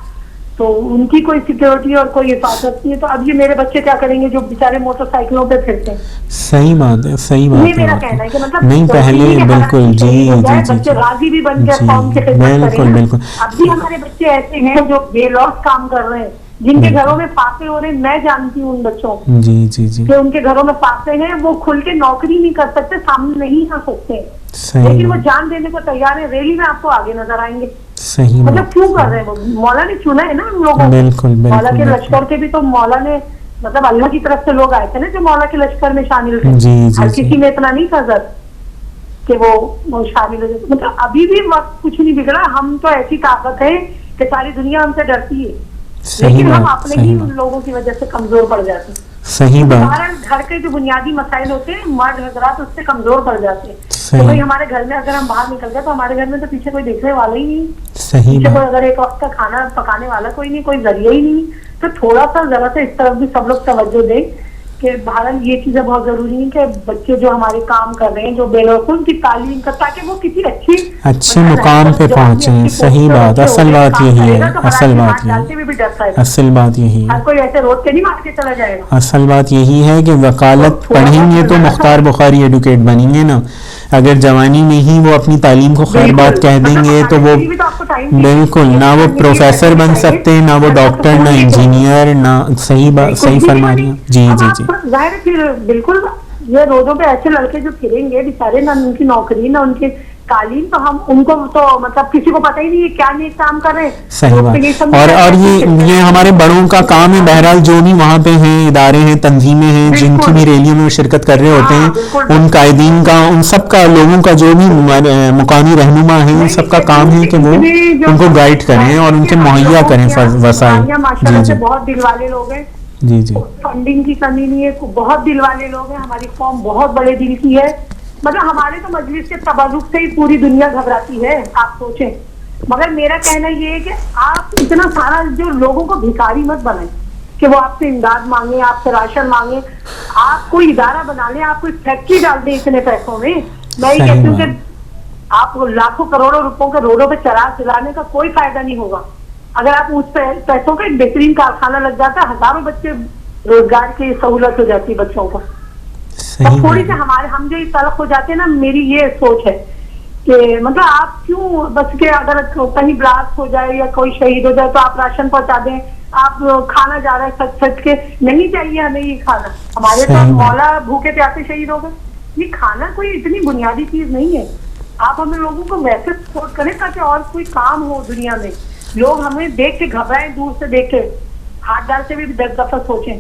तो उनकी कोई सिक्योरिटी और कोई हिफाजत नहीं है। तो अब ये मेरे बच्चे क्या करेंगे जो बेचारे मोटरसाइकिलों पे फिरते हैं? सही बात है, सही बात है। ये मेरा कहना है कि मतलब नहीं, पहले बिल्कुल जी जी जी, बच्चे राजी भी बन के कौम की खिदमत बिल्कुल बिल्कुल। अब भी हमारे बच्चे ऐसे हैं जो बेलौस काम कर रहे हैं, जिनके घरों में फाके हो रहे हैं। मैं जानती हूँ उन बच्चों जी जी जी, कि उनके घरों में फाके हैं, वो खुल के नौकरी नहीं कर सकते, सामने नहीं आ सकते, लेकिन वो जान देने को तैयार है। रैली में आपको आगे नजर आएंगे। सही मतलब बात। क्यों कर रहे हैं वो? मौला ने चुना है ना हम लोगों को। बिल्कुल, बिल्कुल, मौला के बिल्कुल। लश्कर के भी तो मौला ने, मतलब अल्लाह की तरफ से लोग आए थे ना जो मौला के लश्कर में शामिल थे। जी, जी, हर जी। किसी में इतना नहीं था सर कि वो शामिल हो जाए। मतलब अभी भी वक्त कुछ नहीं बिगड़ा, हम तो ऐसी ताकत है कि सारी दुनिया हमसे डरती है, सही लेकिन हम बात, अपने सही ही बात। उन लोगों की वजह से कमजोर पड़ जाते हैं। सही बात। हमारे घर के जो बुनियादी मसाइल होते हैं मर्द हजरात उससे कमजोर पड़ जाते हैं। सही। तो भाई हमारे घर में अगर हम बाहर निकल गए तो हमारे घर में तो पीछे कोई देखने वाला ही नहीं, सही पीछे कोई बात। अगर एक वक्त का खाना पकाने वाला कोई नहीं, कोई जरिया ही नहीं। तो थोड़ा सा जरा सा इस तरफ भी सब लोग तवज्जो दें कि भारत ये चीजें बहुत जरूरी है कि बच्चे जो हमारे काम कर रहे हैं, जो बेलौस उनकी तालीम कर, ताकि वो किसी अच्छे मुकाम पे पहुंचे। सही बात, असल बात यही है, असल बात यही भी डरता है। असल बात यही है, हर कोई ऐसे रोड के नहीं मार के चला जाएगा। असल बात यही है कि वकालत थोड़ा पढ़ेंगे बहुत तो मुख्तार बुखारी एडुकेट बनेंगे ना। अगर जवानी में ही वो अपनी तालीम को खैर बात कह देंगे तो वो बिल्कुल ना वो प्रोफेसर बन सकते, ना वो डॉक्टर, ना इंजीनियर, ना। सही बात, सही फरमा रही हैं। जी जी जी। जाहिर है फिर बिल्कुल ये रोडों पे ऐसे लड़के जो फिरेंगे बेचारे, ना उनकी नौकरी ना उनकी तालीम, तो हम उनको तो मतलब किसी को पता ही नहीं है क्या नहीं काम कर रहे हैं। सही बात। और ये हमारे बड़ों का काम है। बहरहाल जो भी वहाँ पे हैं, इदारे हैं, तंजीमें हैं, जिनकी भी रैलियों में शिरकत कर रहे होते हैं, उन कायदीन का, उन सब का, लोगों का जो भी मुकामी रहनुमा है, उन सब का काम है कि वो उनको गाइड करें और उनके मुहैया करें वसाइल। जी जी बहुत दिल वाले लोग हैं। जी जी। फंडिंग की कमी नहीं है, बहुत दिल वाले लोग हैं। हमारी कौम बहुत बड़े दिल की है। मतलब हमारे तो मजलिस के तबरुक से ही पूरी दुनिया घबराती है, आप सोचें। मगर मेरा कहना ये है कि आप इतना सारा जो लोगों को भिखारी मत बनाएं कि वो आपसे इमदाद मांगे, आपसे राशन मांगे। आप कोई इदारा बना लें, आप कोई फैक्ट्री डाल दें इतने पैसों में। मैं ये कहती हूँ कि आप लाखों करोड़ों रुपयों के रोडों पे चराग चलाने का कोई फायदा नहीं होगा। अगर आप उस पैसों का एक बेहतरीन कारखाना लग जाता है, हजारों बच्चे रोजगार की सहूलत हो जाती है बच्चों को। तो थोड़ी सी हम जो तलख हो जाते हैं ना, मेरी ये सोच है कि मतलब आप क्यों बस के अगर कहीं ब्लास्ट हो जाए या कोई शहीद हो जाए तो आप राशन पहुंचा दें, आप खाना जा रहा है सच सच के, नहीं चाहिए हमें ये खाना। हमारे तो मौला भूखे प्यासे शहीद हो गए। ये खाना कोई इतनी बुनियादी चीज नहीं है। आप हमें लोगों को वैसे सपोर्ट करें ताकि और कोई काम हो दुनिया में। लोग हमें देख के घबराएं, दूर से देख के हाथ डालते हुए भी 10 दफा सोचें।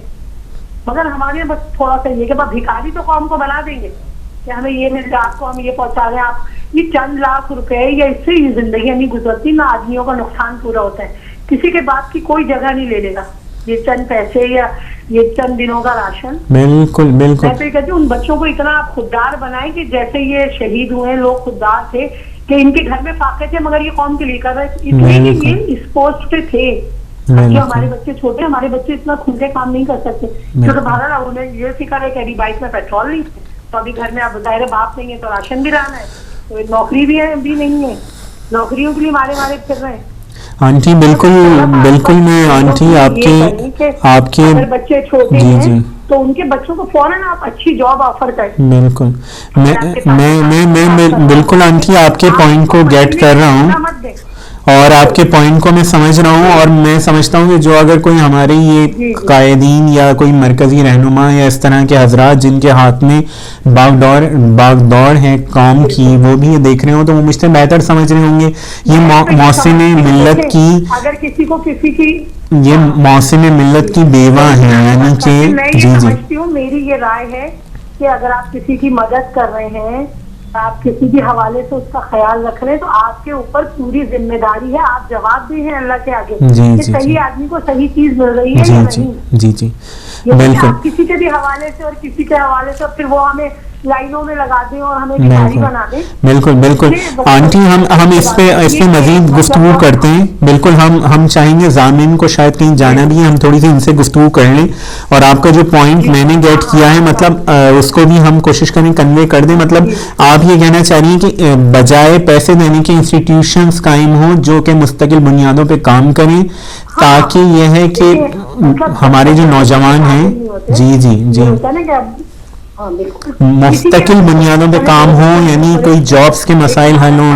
मगर हमारे बस थोड़ा सा ये कि भिखारी तो कौम को बना देंगे कि हमें ये मिल जाए, आपको हम ये पहुंचा रहे हैं। आप ये चंद लाख रुपए या इससे ही जिंदगी नहीं गुजरती ना, आदमियों का नुकसान पूरा होता है। किसी के बात की कोई जगह नहीं ले लेगा ये चंद पैसे या ये चंद दिनों का राशन। बिल्कुल बिल्कुल। मैं तो कहती हूँ उन बच्चों को इतना आप खुददार बनाए कि जैसे ये शहीद हुए लोग खुददार थे कि इनके घर में फाके थे मगर ये कौम के लिए कर रहे थे, इसलिए कि ये इस पोस्ट पे थे। जो हमारे बच्चे छोटे, हमारे बच्चे इतना खुल के काम नहीं कर सकते क्योंकि भारत उन्हें ये फिक्र है कि बाइक में पेट्रोल नहीं है, तो अभी घर में अब दायरे बाप नहीं है तो राशन भी रहना है, तो नौकरी भी नहीं है, नौकरियों के लिए मारे फिर रहे हैं। आंटी बिल्कुल बिल्कुल, मैं आंटी आपके अगर बच्चे छोटे जी हैं जी तो उनके बच्चों को फौरन आप अच्छी जॉब ऑफर करें। बिल्कुल। मैं बिल्कुल आंटी आपके पॉइंट को गेट कर रहा हूँ और आपके पॉइंट को मैं समझ रहा हूँ। और मैं समझता हूँ कि जो अगर कोई हमारे ये कायदीन या कोई मरकजी रहनुमा या इस तरह के हजरात जिनके हाथ में बागदौड़ है कौम की, वो भी ये देख रहे हो तो वो मुझसे बेहतर समझ रहे होंगे। ये मौसम मिल्लत की, अगर किसी को किसी की ये मौसम मिल्लत की बेवा है, यानी कि जी जी। मेरी ये राय है कि अगर आप किसी की मदद कर रहे हैं, आप किसी भी हवाले से उसका ख्याल रख रहे हैं, तो आपके ऊपर पूरी जिम्मेदारी है, आप जवाब भी हैं अल्लाह के आगे कि सही आदमी को सही चीज मिल रही है या नहीं। जी जी बिल्कुल। आप किसी के भी हवाले से और किसी के हवाले से फिर वो हमें लाइनों में लगा दें और हमें भिखारी बना दें। बिल्कुल बिल्कुल आंटी, हम इस पे मजीद गुफ्तगू करते हैं। बिल्कुल हम चाहेंगे ज़ामिन को शायद कहीं जाना भी है, हम थोड़ी सी इनसे गुफ्तगू कर लें और आपका जो पॉइंट मैंने गेट किया है मतलब उसको भी हम कोशिश करें कन्वे कर दें। मतलब आप ये कहना चाह रही हैं कि बजाय पैसे देने के इंस्टीट्यूशंस कायम हों जो कि मुस्तकिल बुनियादों पे काम करें, ताकि यह है कि हमारे जो नौजवान हैं जी जी जी मुस्तकिल बुनियादों पे काम हो, यानी कोई जॉब्स के मसाइल हल हो,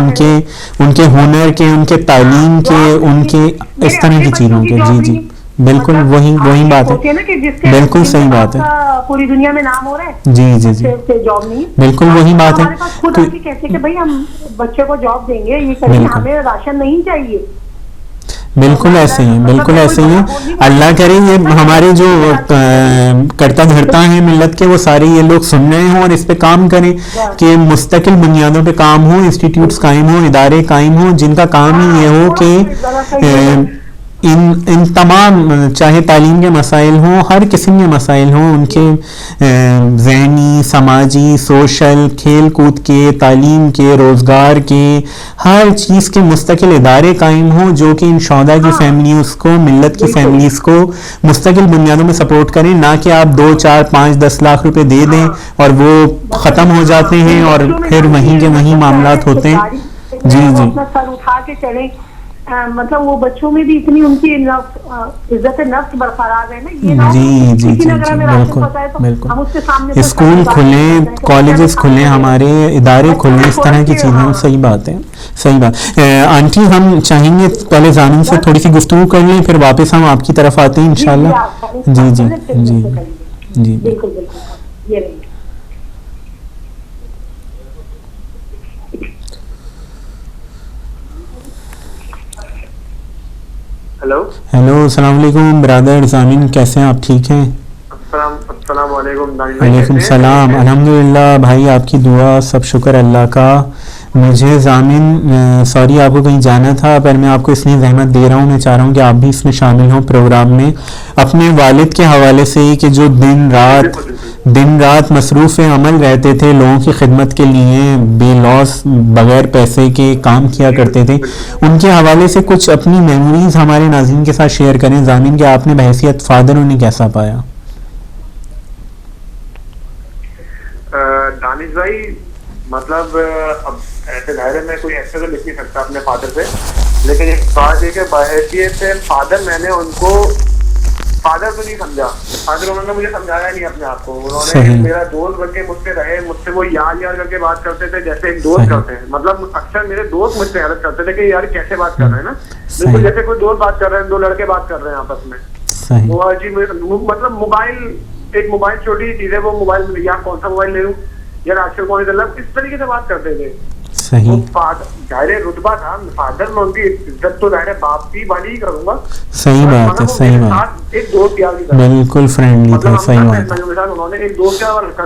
उनके हुनर के, उनके तालीम के, उनके इस तरह की चीज़ों के। जी जी बिल्कुल वही बात होती है ना कि जिसके बिल्कुल सही बात है, पूरी दुनिया में नाम हो रहा है, जी जी जी, जॉब नहीं, बिल्कुल वही बात है। हमारे पास खुद आके कहते कि भाई हम बच्चे को जॉब देंगे, ये करेंगे, हमें राशन नहीं चाहिए। बिल्कुल ऐसे ही है, बिल्कुल ऐसे ही है। अल्लाह करे ये हमारे जो करता धरता है मिल्लत के, वो सारे ये लोग सुन रहे हों और इस पे काम करें कि मुस्तकिल बुनियादों पे काम हो, इंस्टीट्यूट्स कायम हो, इदारे कायम हो, जिनका काम ही ये हो कि इन तमाम चाहे तालीम के मसाइल हों, हर किस्म के मसाइल हों, उनके ज़हनी, समाजी, सोशल, खेल कूद के, तालीम के, रोज़गार के, हर चीज़ के मुस्तकिल इदारे कायम हों जो कि इन शौदा की फैमिलीज़ को, मिल्लत की फैमिलीज़ को मुस्तकिल बुनियादों में सपोर्ट करें, ना कि आप 2, 4, 5, 10 लाख रुपए दे दें और वो ख़त्म हो जाते हैं और फिर वहीं के वहीं मामलात होते हैं। जी जी, सर उठा के चले, मतलब वो बच्चों में भी इतनी उनकी इज्जत नफ्स बरकरार है ना, ये ना जी जी जी, बिल्कुल बिल्कुल। स्कूल खुले, कॉलेजेस खुले, हमारे इदारे खुले, इस तरह की चीज़ें, सही बात है, सही बात। आंटी हम चाहेंगे पहले जामिन से थोड़ी सी गुफ्तगू कर लें, फिर वापस हम आपकी तरफ आते हैं इंशाल्लाह। जी जी जी जी, बिल्कुल बिल्कुल, ये हेलो हेलो, अस्सलाम वालेकुम ब्रदर जामिन, कैसे हैं आप? ठीक हैं? अस्सलाम वालेकुम। वालेकुम सलाम, अल्हम्दुलिल्लाह भाई, आपकी दुआ, सब शुक्र अल्लाह का। मुझे जामिन सॉरी आपको कहीं जाना था, पर मैं आपको इसलिए जहमत दे रहा हूँ, मैं चाह रहा हूँ कि आप भी इसमें शामिल हों प्रोग्राम में, अपने वालिद के हवाले से कि जो दिन रात मसरूफ़ अमल रहते थे, लोगों की खिदमत के लिए बेलॉस बग़ैर पैसे के काम किया करते थे, उनके हवाले से कुछ अपनी मेमोरीज हमारे नाज़रीन के साथ शेयर करें जामिन, कि आपने बहैसियत फादर उन्हें कैसा पाया? दानिश भाई, मतलब अब ऐसे दायरे में कोई ऐसे तो लिख नहीं सकता अपने फादर से, लेकिन एक बात है कि बहैसियत से फादर मैंने उनको फादर तो नहीं समझा, फादर उन्होंने मुझे समझाया नहीं अपने आप को, उन्होंने मेरा दोस्त बनके मुझसे रहे, मुझसे वो यार करके बात करते थे जैसे एक दोस्त करते हैं, मतलब अक्सर मेरे दोस्त मुझसे हैरत करते थे कि यार कैसे बात कर रहे हैं ना, बिल्कुल जैसे कोई दोस्त बात कर रहे हैं, दो लड़के बात कर रहे हैं आपस में। वो अजीब, मतलब मोबाइल, एक मोबाइल छोटी चीज है, वो मोबाइल यार कौन सा मोबाइल ले लूं यार, आजकल कौन सा, इस तरीके से बात करते थे। सही, जाहिर रुतबा था फादर में, उनकी इज्जत तो जाहिर बाप की वाली ही करूंगा। सही बात है, सही बात, एक दोस्त यार की तरह, बिल्कुल फ्रेंडली थे, सही बात है। उन्होंने एक दोस्त यार रखा,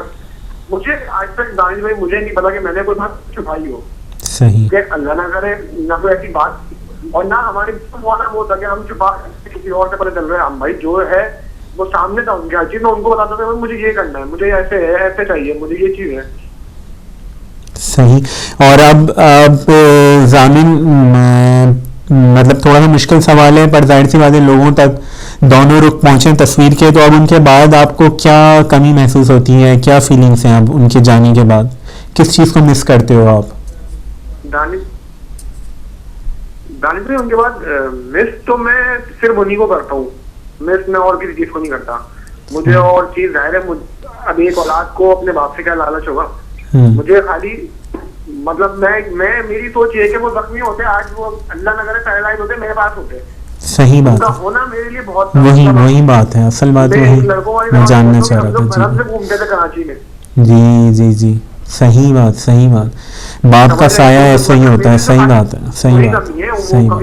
मुझे आज तक दानिश भाई मुझे नहीं पता कि मैंने कोई बात छुपाई हो। सही, अल्लाह ना करे ना कोई ऐसी बात, और ना हमारे वो था कि हम छुपा किसी और से पता चल रहा है, हम भाई जो है वो सामने था उनके, हर चीज में उनको बताता था मुझे ये करना है, मुझे ऐसे है, ऐसे चाहिए, मुझे ये चीज है। सही। और अब जामिन मतलब थोड़ा सा मुश्किल सवाल है, पर जाहिर सी बात है लोगों तक दोनों रुख पहुंचे तस्वीर के, तो अब उनके बाद आपको क्या कमी महसूस होती है, क्या फीलिंग्स हैं अब उनके जाने के बाद, किस चीज़ को मिस करते हो आप? दानिश भाई, उनके बाद मिस तो मैं सिर्फ उन्हीं को करता हूँ, मिस मैं और किसी चीज को नहीं करता। मुझे और चीज जाहिर है, अब एक औलाद को अपने बाप से क्या लालच होगा, मुझे खाली मतलब मैं मेरी सोच ये है कि वो जख्मी होते, आज वो अल्लाह न करे पैरालाइज होते, मेरे पास होते। सही बात है, होना मेरे लिए बहुत वही बात है, असल बात वही मैं जानना चाह रहा था। जी, घूमते थे कराची में। जी जी जी, सही बात, सही बात, बाप का साया ऐसा ही होता है, सही बात है, सही बात, सही बात,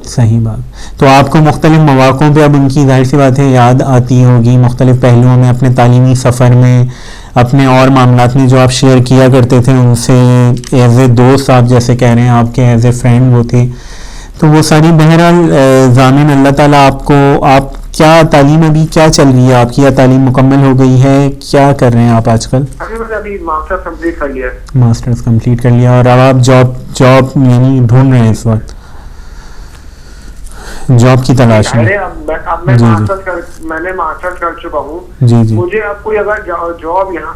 सही बात। तो आपको मुख्तलिफ मौक़ों पे अब उनकी जाहिर सी बात है याद आती होगी, मुख्तलिफ पहलुओं में, अपने तालीमी सफ़र में, अपने और मामलात में जो आप शेयर किया करते थे उनसे, एज ए दोस्त आप जैसे कह रहे हैं, आपके एज ए फ्रेंड वो थे, तो वो सारी बहरहाल जामिन अल्लाह ताला आपको, आप क्या तालीम अभी क्या चल रही है आपकी, या तालीम मुकम्मल हो गई है, क्या कर रहे हैं आप आजकल? अभी मास्टर्स कंप्लीट कर लिया। मास्टर्स कंप्लीट कर लिया, और अब आप जॉब यानी ढूंढ रहे हैं इस वक्त, जॉब की तलाश में? मैंने मास्टर्स कर चुका हूँ। जी जी, मुझे अब कोई अगर जॉब यहाँ,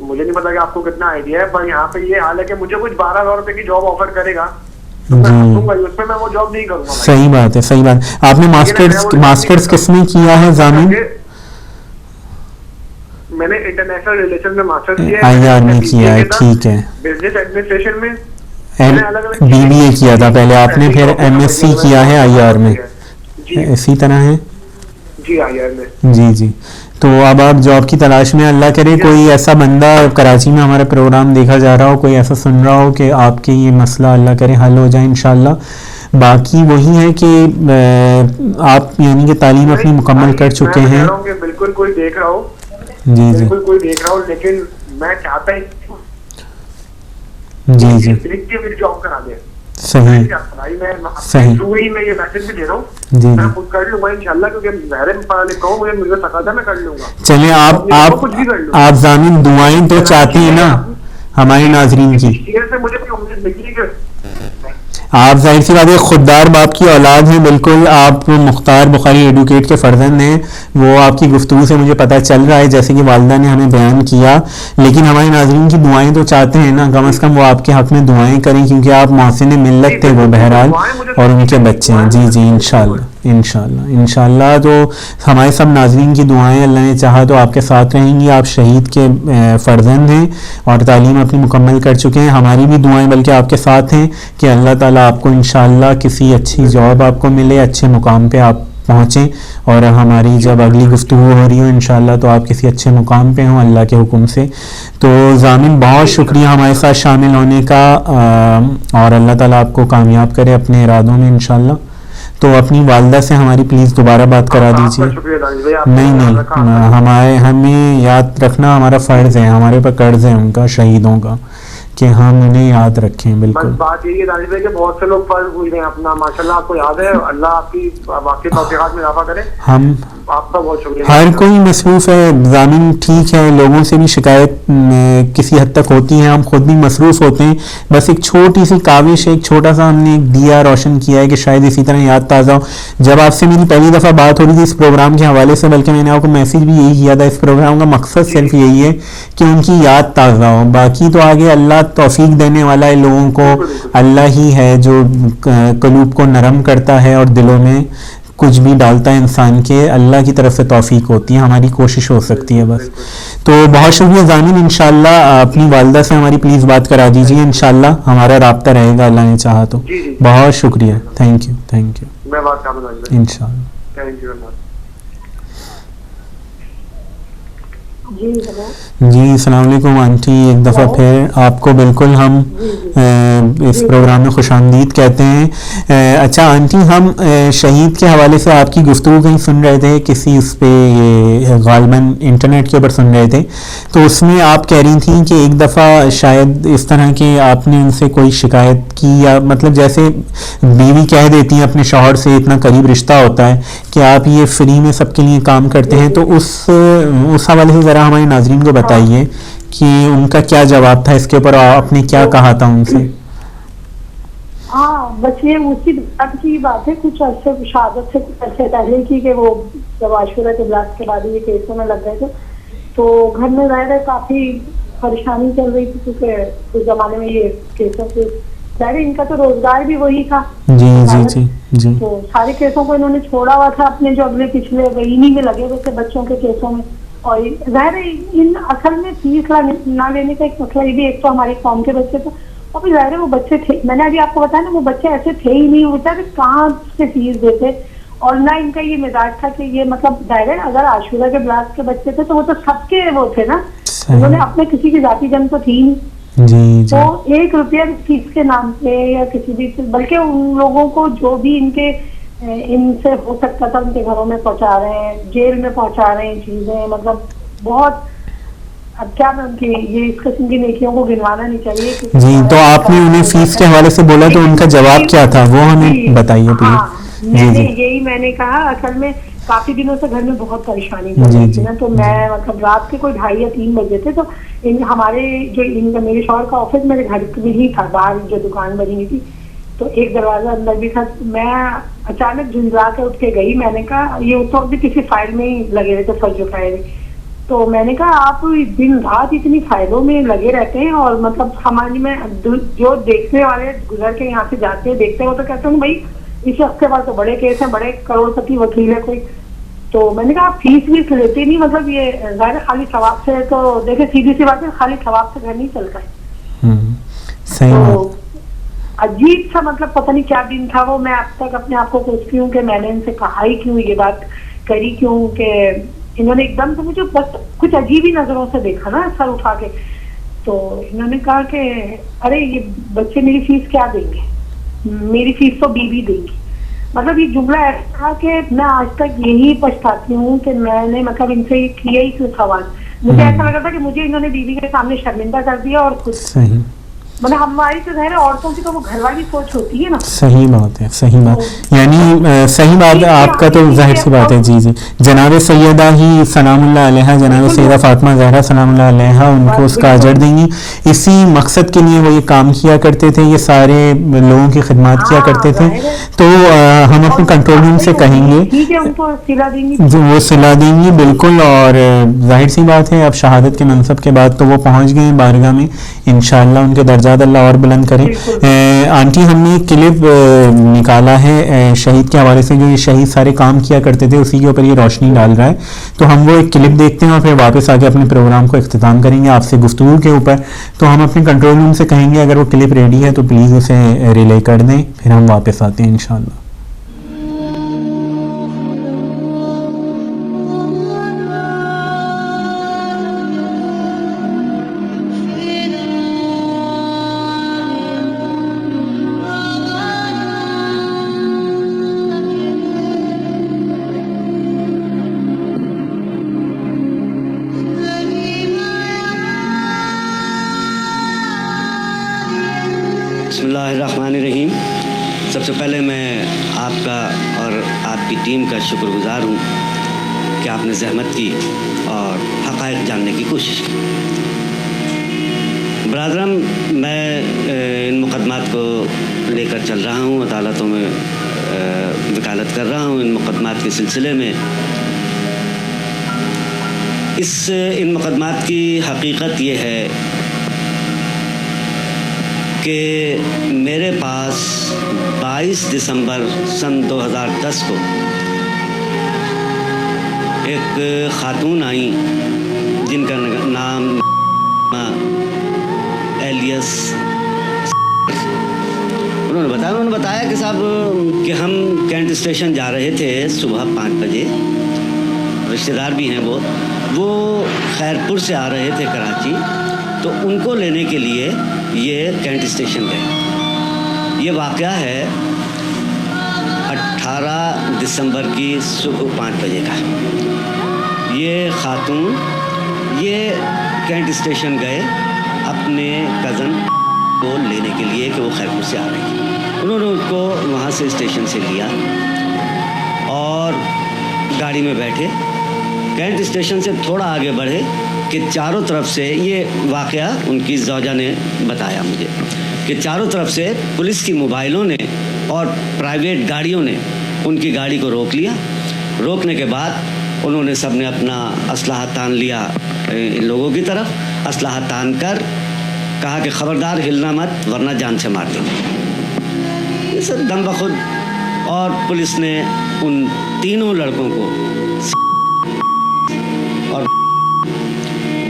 मुझे नहीं पता कि आपको कितना आइडिया है, पर यहाँ पे ये हाल है कि मुझे कुछ 12,000 रुपए की जॉब ऑफर करेगा तो उसमें मैं वो जॉब नहीं करूँगा। सही बात है, सही बात। आपने मास्टर्स किसमें किया है जामिन? मैंने इंटरनेशनल रिलेशन में मास्टर्स किया है, IR में किया है, ठीक है। बिजनेस एडमिनिस्ट्रेशन में BBA किया था पहले आपने, फिर MSc किया है IR में, इसी तरह है? जी आईआर में। जी जी। तो अब आप जॉब की तलाश में, अल्लाह करे कोई ऐसा बंदा कराची में हमारा प्रोग्राम देखा जा रहा हो, कोई ऐसा सुन रहा हो कि आपके ये मसला अल्लाह करे हल हो जाए इंशाल्लाह। बाकी वही है कि आप यानी कि तालीम अपनी मुकम्मल कर चुके हैं। बिल्कुल कोई देख रहा हो, जी जी, बिल्कुल कोई देख रहा हो, लेकिन मैं चाहता हूँ जी जी मेरी जॉब करा दे। सही सही वही मैं ये मैसेज भी दे रहा हूँ, जी मैं खुद कर लूंगा इंशाल्लाह, क्योंकि ज़ाहिर है पढ़ा लिखा हूँ, मुझे पता था मैं कर लूंगा। चलिए आप ज़ामिन दुआएं तो चाहती हैं ना हमारे नाजरीन की, से मुझे भी उम्मीद नहीं है। आप जाहिर सी बात है खुददार बाप की औलाद हैं, बिल्कुल आप मुख्तार बुखारी एडुकेट के फर्जंद हैं, वो आपकी गुफ्तगू से मुझे पता चल रहा है जैसे कि वालिदा ने हमें बयान किया। लेकिन हमारे नाज़रीन की दुआएं तो चाहते हैं ना, कम से कम वो आपके हक में दुआएं करें, क्योंकि आप मोहसिन मिल्लत थे वो बहरहाल, और उनके बच्चे हैं। जी जी इंशाल्लाह इंशाल्लाह इंशाल्लाह। तो हमारे सब नाज़रीन की दुआएं अल्लाह ने चाहा तो आपके साथ रहेंगी। आप शहीद के फर्जंद हैं और तालीम अपनी मुकम्मल कर चुके हैं। हमारी भी दुआएं बल्कि आपके साथ हैं कि अल्लाह ताला आपको इंशाल्लाह किसी अच्छी जॉब आपको मिले, अच्छे मुकाम पे आप पहुँचें, और हमारी जब अगली गुफ्तगू हो रही हो इंशाल्लाह तो आप किसी अच्छे मुकाम पे हों अल्लाह के हुक्म से। तो ज़ामिन बहुत शुक्रिया हमारे साथ शामिल होने का, और अल्लाह ताला आपको कामयाब करे अपने इरादों में इंशाल्लाह। तो अपनी वालिदा से हमारी प्लीज़ दोबारा बात करा दीजिए। नहीं हमें याद रखना हमारा फ़र्ज़ है, हमारे पर कर्ज है उनका, शहीदों का, कि हम उन्हें याद रखें। बिल्कुल बात यही है दानिश भाई कि बहुत से लोग फर्ज भूल गए अपना, माशाल्लाह आपको याद है, अल्लाह आपकी वाकई तौफीक़ात में इजाफा करे। हम आपका बहुत शुक्रिया। हर कोई मसरूफ़ है ज़ामिन, ठीक है, लोगों से भी शिकायत किसी हद तक होती है, हम खुद भी मसरूफ़ होते हैं। बस एक छोटी सी काविश, एक छोटा सा हमने एक दिया रोशन किया है कि शायद इसी तरह याद ताज़ा हो। जब आपसे मेरी पहली दफ़ा बात हो रही थी इस प्रोग्राम के हवाले से, बल्कि मैंने आपको मैसेज भी यही किया था, इस प्रोग्राम का मकसद सिर्फ यही है कि उनकी याद ताज़ा हो। बाकी तो आगे अल्लाह तौफीक देने वाला है लोगों को, अल्लाह ही है जो कलूब को नरम करता है और दिलों में कुछ भी डालता है इंसान के, अल्लाह की तरफ से तौफीक होती है, हमारी कोशिश हो सकती है बस। तो बहुत शुक्रिया ज़ामिन, इंशाल्लाह अपनी वालिदा से हमारी प्लीज़ बात करा दीजिए, इंशाल्लाह हमारा राब्ता रहेगा अल्लाह ने चाहा तो। बहुत शुक्रिया, थैंक यू इंशाल्लाह। जी अस्सलाम वालेकुम आंटी, एक दफ़ा फिर आपको बिल्कुल हम इस प्रोग्राम में खुशामदीद कहते हैं। अच्छा आंटी, हम शहीद के हवाले से आपकी गुफ्तगू कहीं सुन रहे थे, किसी उस पर गालबन इंटरनेट के ऊपर सुन रहे थे, तो उसमें आप कह रही थी कि एक दफ़ा शायद इस तरह के आपने उनसे कोई शिकायत की, या मतलब जैसे बीवी कह देती है अपने शौहर से, इतना करीब रिश्ता होता है कि आप ये फ्री में सबके लिए काम करते हैं, तो उस हवाले से ज़रा हमारे नाज़रीन को बताइए कि उनका क्या जवाब था इसके ऊपर, आपने क्या कहा था उनसे? हाँ बस ये उसी की बात है, कुछ अर्से शहादत से कुछ अर्से पहले की, कि वो जब आशुरा के ब्लास्ट के बाद ये केसों में लग गए थे, तो घर में रह रहे काफी परेशानी चल रही थी, क्योंकि उस जमाने में ये केसों से ज़ाहिर इनका तो रोजगार भी वही था। जी जी जी जी। तो सारे केसों को इन्होंने छोड़ा हुआ था अपने, जो अगले पिछले इन्हीं में लगे हुए थे बच्चों के केसों में। और ज़ाहिर इन असल में फीस ना लेने का एक मसला ये भी, एक तो हमारी कौम के बच्चे थे, और फिर ज़ाहिर वो बच्चे थे, मैंने अभी आपको बताया ना, वो बच्चे ऐसे थे ही नहीं, वो बेचारे कहाँ से फीस देते, और ना इनका ये मिजाज था कि ये मतलब ज़ाहिर अगर आशुरा के ब्लास्ट के बच्चे थे तो वो तो सबके वो थे ना, उन्होंने अपने किसी की जाति जन तो थी नहीं, तो 1 रुपया फीस के नाम पे या किसी भी, बल्कि उन लोगों को जो भी इनसे हो सकता था उनके घरों में पहुंचा रहे हैं, जेल में पहुंचा रहे हैं चीजें, मतलब बहुत, अब क्या मैं उनकी ये इस किस्म की नेकियों को गिनवाना नहीं चाहिए। जी, तो आपने उन्हें फीस के हवाले से बोला, तो उनका जवाब क्या था वो हमें बताइए प्लीज। यही मैंने कहा, असल में काफी दिनों से घर में बहुत परेशानी हो रही थी ना, तो मैं मतलब रात के कोई 2:30 या 3 बजे थे, तो हमारे जो मेरे शौहर का ऑफिस मेरे घर में ही था, बाहर जो दुकान बनी हुई थी, तो एक दरवाजा अंदर भी था। मैं अचानक झुंझला के उठ के गई, मैंने कहा, ये उस वक्त भी किसी फाइल में ही लगे हुए थे, फर्ज फाइल, तो मैंने कहा आप दिन रात इतनी फाइलों में लगे रहते हैं, और मतलब हमारी में जो देखने वाले गुजर के यहाँ से जाते हैं देखते हैं, वो तो कहते हैं भाई इस शख्स के पास तो बड़े केस हैं, बड़े करोड़पति वकील है कोई, तो मैंने कहा आप फीस भी लेते नहीं, मतलब ये ज़ाहिर खाली सवाब से, तो देखिए सीधी सी बात है, खाली सवाब से घर नहीं चलता है। सही तो अजीब सा, मतलब पता नहीं क्या दिन था वो। मैं अब तक अपने आप को पूछती हूँ कि मैंने इनसे कहा ही क्यों, ये बात करी क्यों, कि इन्होंने एकदम से मुझे बस कुछ अजीब ही नजरों से देखा ना सर उठा के। तो इन्होंने कहा कि अरे ये बच्चे मेरी फीस क्या देंगे, मेरी फीस तो बीवी देंगी। मतलब ये जुमला ऐसा था कि मैं आज तक यही पछताती हूँ कि मैंने मतलब इनसे किया ही क्यों सवाल। मुझे ऐसा लगा था कि मुझे इन्होंने बीवी के सामने शर्मिंदा कर दिया और खुद सही, मतलब हमारी तो है औरतों की तो वो घर वाली सोच होती है ना। सही बात है, सही बात, यानी सही बात है आपका, तो जाहिर सी बात है। जी जी, जनाब सैयदा ही सलामुल्लाह अलैहा, जनाब सैयदा फातिमा ज़हरा सलामुल्लाह अलैहा, उनको उसका अजर देंगी। इसी मकसद के लिए वो ये काम किया करते थे, ये सारे लोगों की खिदमत किया करते थे। तो हम अपने कंट्रोल रूम से कहेंगे जो वो सिला देंगी बिल्कुल। और जाहिर सी बात है अब शहादत के मनसब के बाद तो वो पहुँच गए बारगाह में, इंशाअल्लाह उनके दर्जात अल्लाह और बुलंद करे। आंटी हमने क्लिप निकाला है शहीद के हवाले से, जो ये शहीद सारे काम किया करते थे उसी के ऊपर ये रोशनी डाल रहा है। तो हम वो एक क्लिप देखते हैं और फिर वापस आके अपने प्रोग्राम को इख्तिताम करेंगे आपसे गुफ्तगू के ऊपर। तो हम अपने कंट्रोल रूम से कहेंगे अगर वो क्लिप रेडी है तो प्लीज़ उसे रिले कर दें, फिर हम वापस आते हैं इंशाअल्लाह। बिस्मिल्लाहिर्रहमानिर्रहीम। सबसे पहले मैं आपका और आपकी टीम का शुक्रगुज़ार हूँ कि आपने ज़हमत की और हक़ाइक़ जानने की कोशिश की। बरादरम, मैं इन मुक़दमात को लेकर चल रहा हूँ, अदालतों में वकालत कर रहा हूँ इन मुक़दमात के सिलसिले में। इन मुक़दमात की हकीकत ये है कि मेरे पास 22 दिसंबर सन 2010 को एक ख़ातून आई जिनका नाम एलियस, उन्होंने बताया कि साहब कि हम कैंट स्टेशन जा रहे थे सुबह 5 बजे, रिश्तेदार भी हैं वो खैरपुर से आ रहे थे कराची, तो उनको लेने के लिए ये कैंट स्टेशन गए। ये वाक़या है 18 दिसंबर की सुबह 5 बजे का। ये ख़ातून ये कैंट स्टेशन गए अपने कज़न को लेने के लिए कि वो खैरपुर से आ रही थी। उन्होंने उसको वहाँ से स्टेशन से लिया और गाड़ी में बैठे, कैंट स्टेशन से थोड़ा आगे बढ़े कि चारों तरफ से, ये वाक़या उनकी ज़ौजा ने बताया मुझे, कि चारों तरफ से पुलिस की मोबाइलों ने और प्राइवेट गाड़ियों ने उनकी गाड़ी को रोक लिया। रोकने के बाद उन्होंने सब ने अपना असलहा तान लिया इन लोगों की तरफ। असलहा तान कर कहा कि ख़बरदार हिलना मत वरना जान से मार देंगे। ये सब दम बखुद। और पुलिस ने उन तीनों लड़कों को और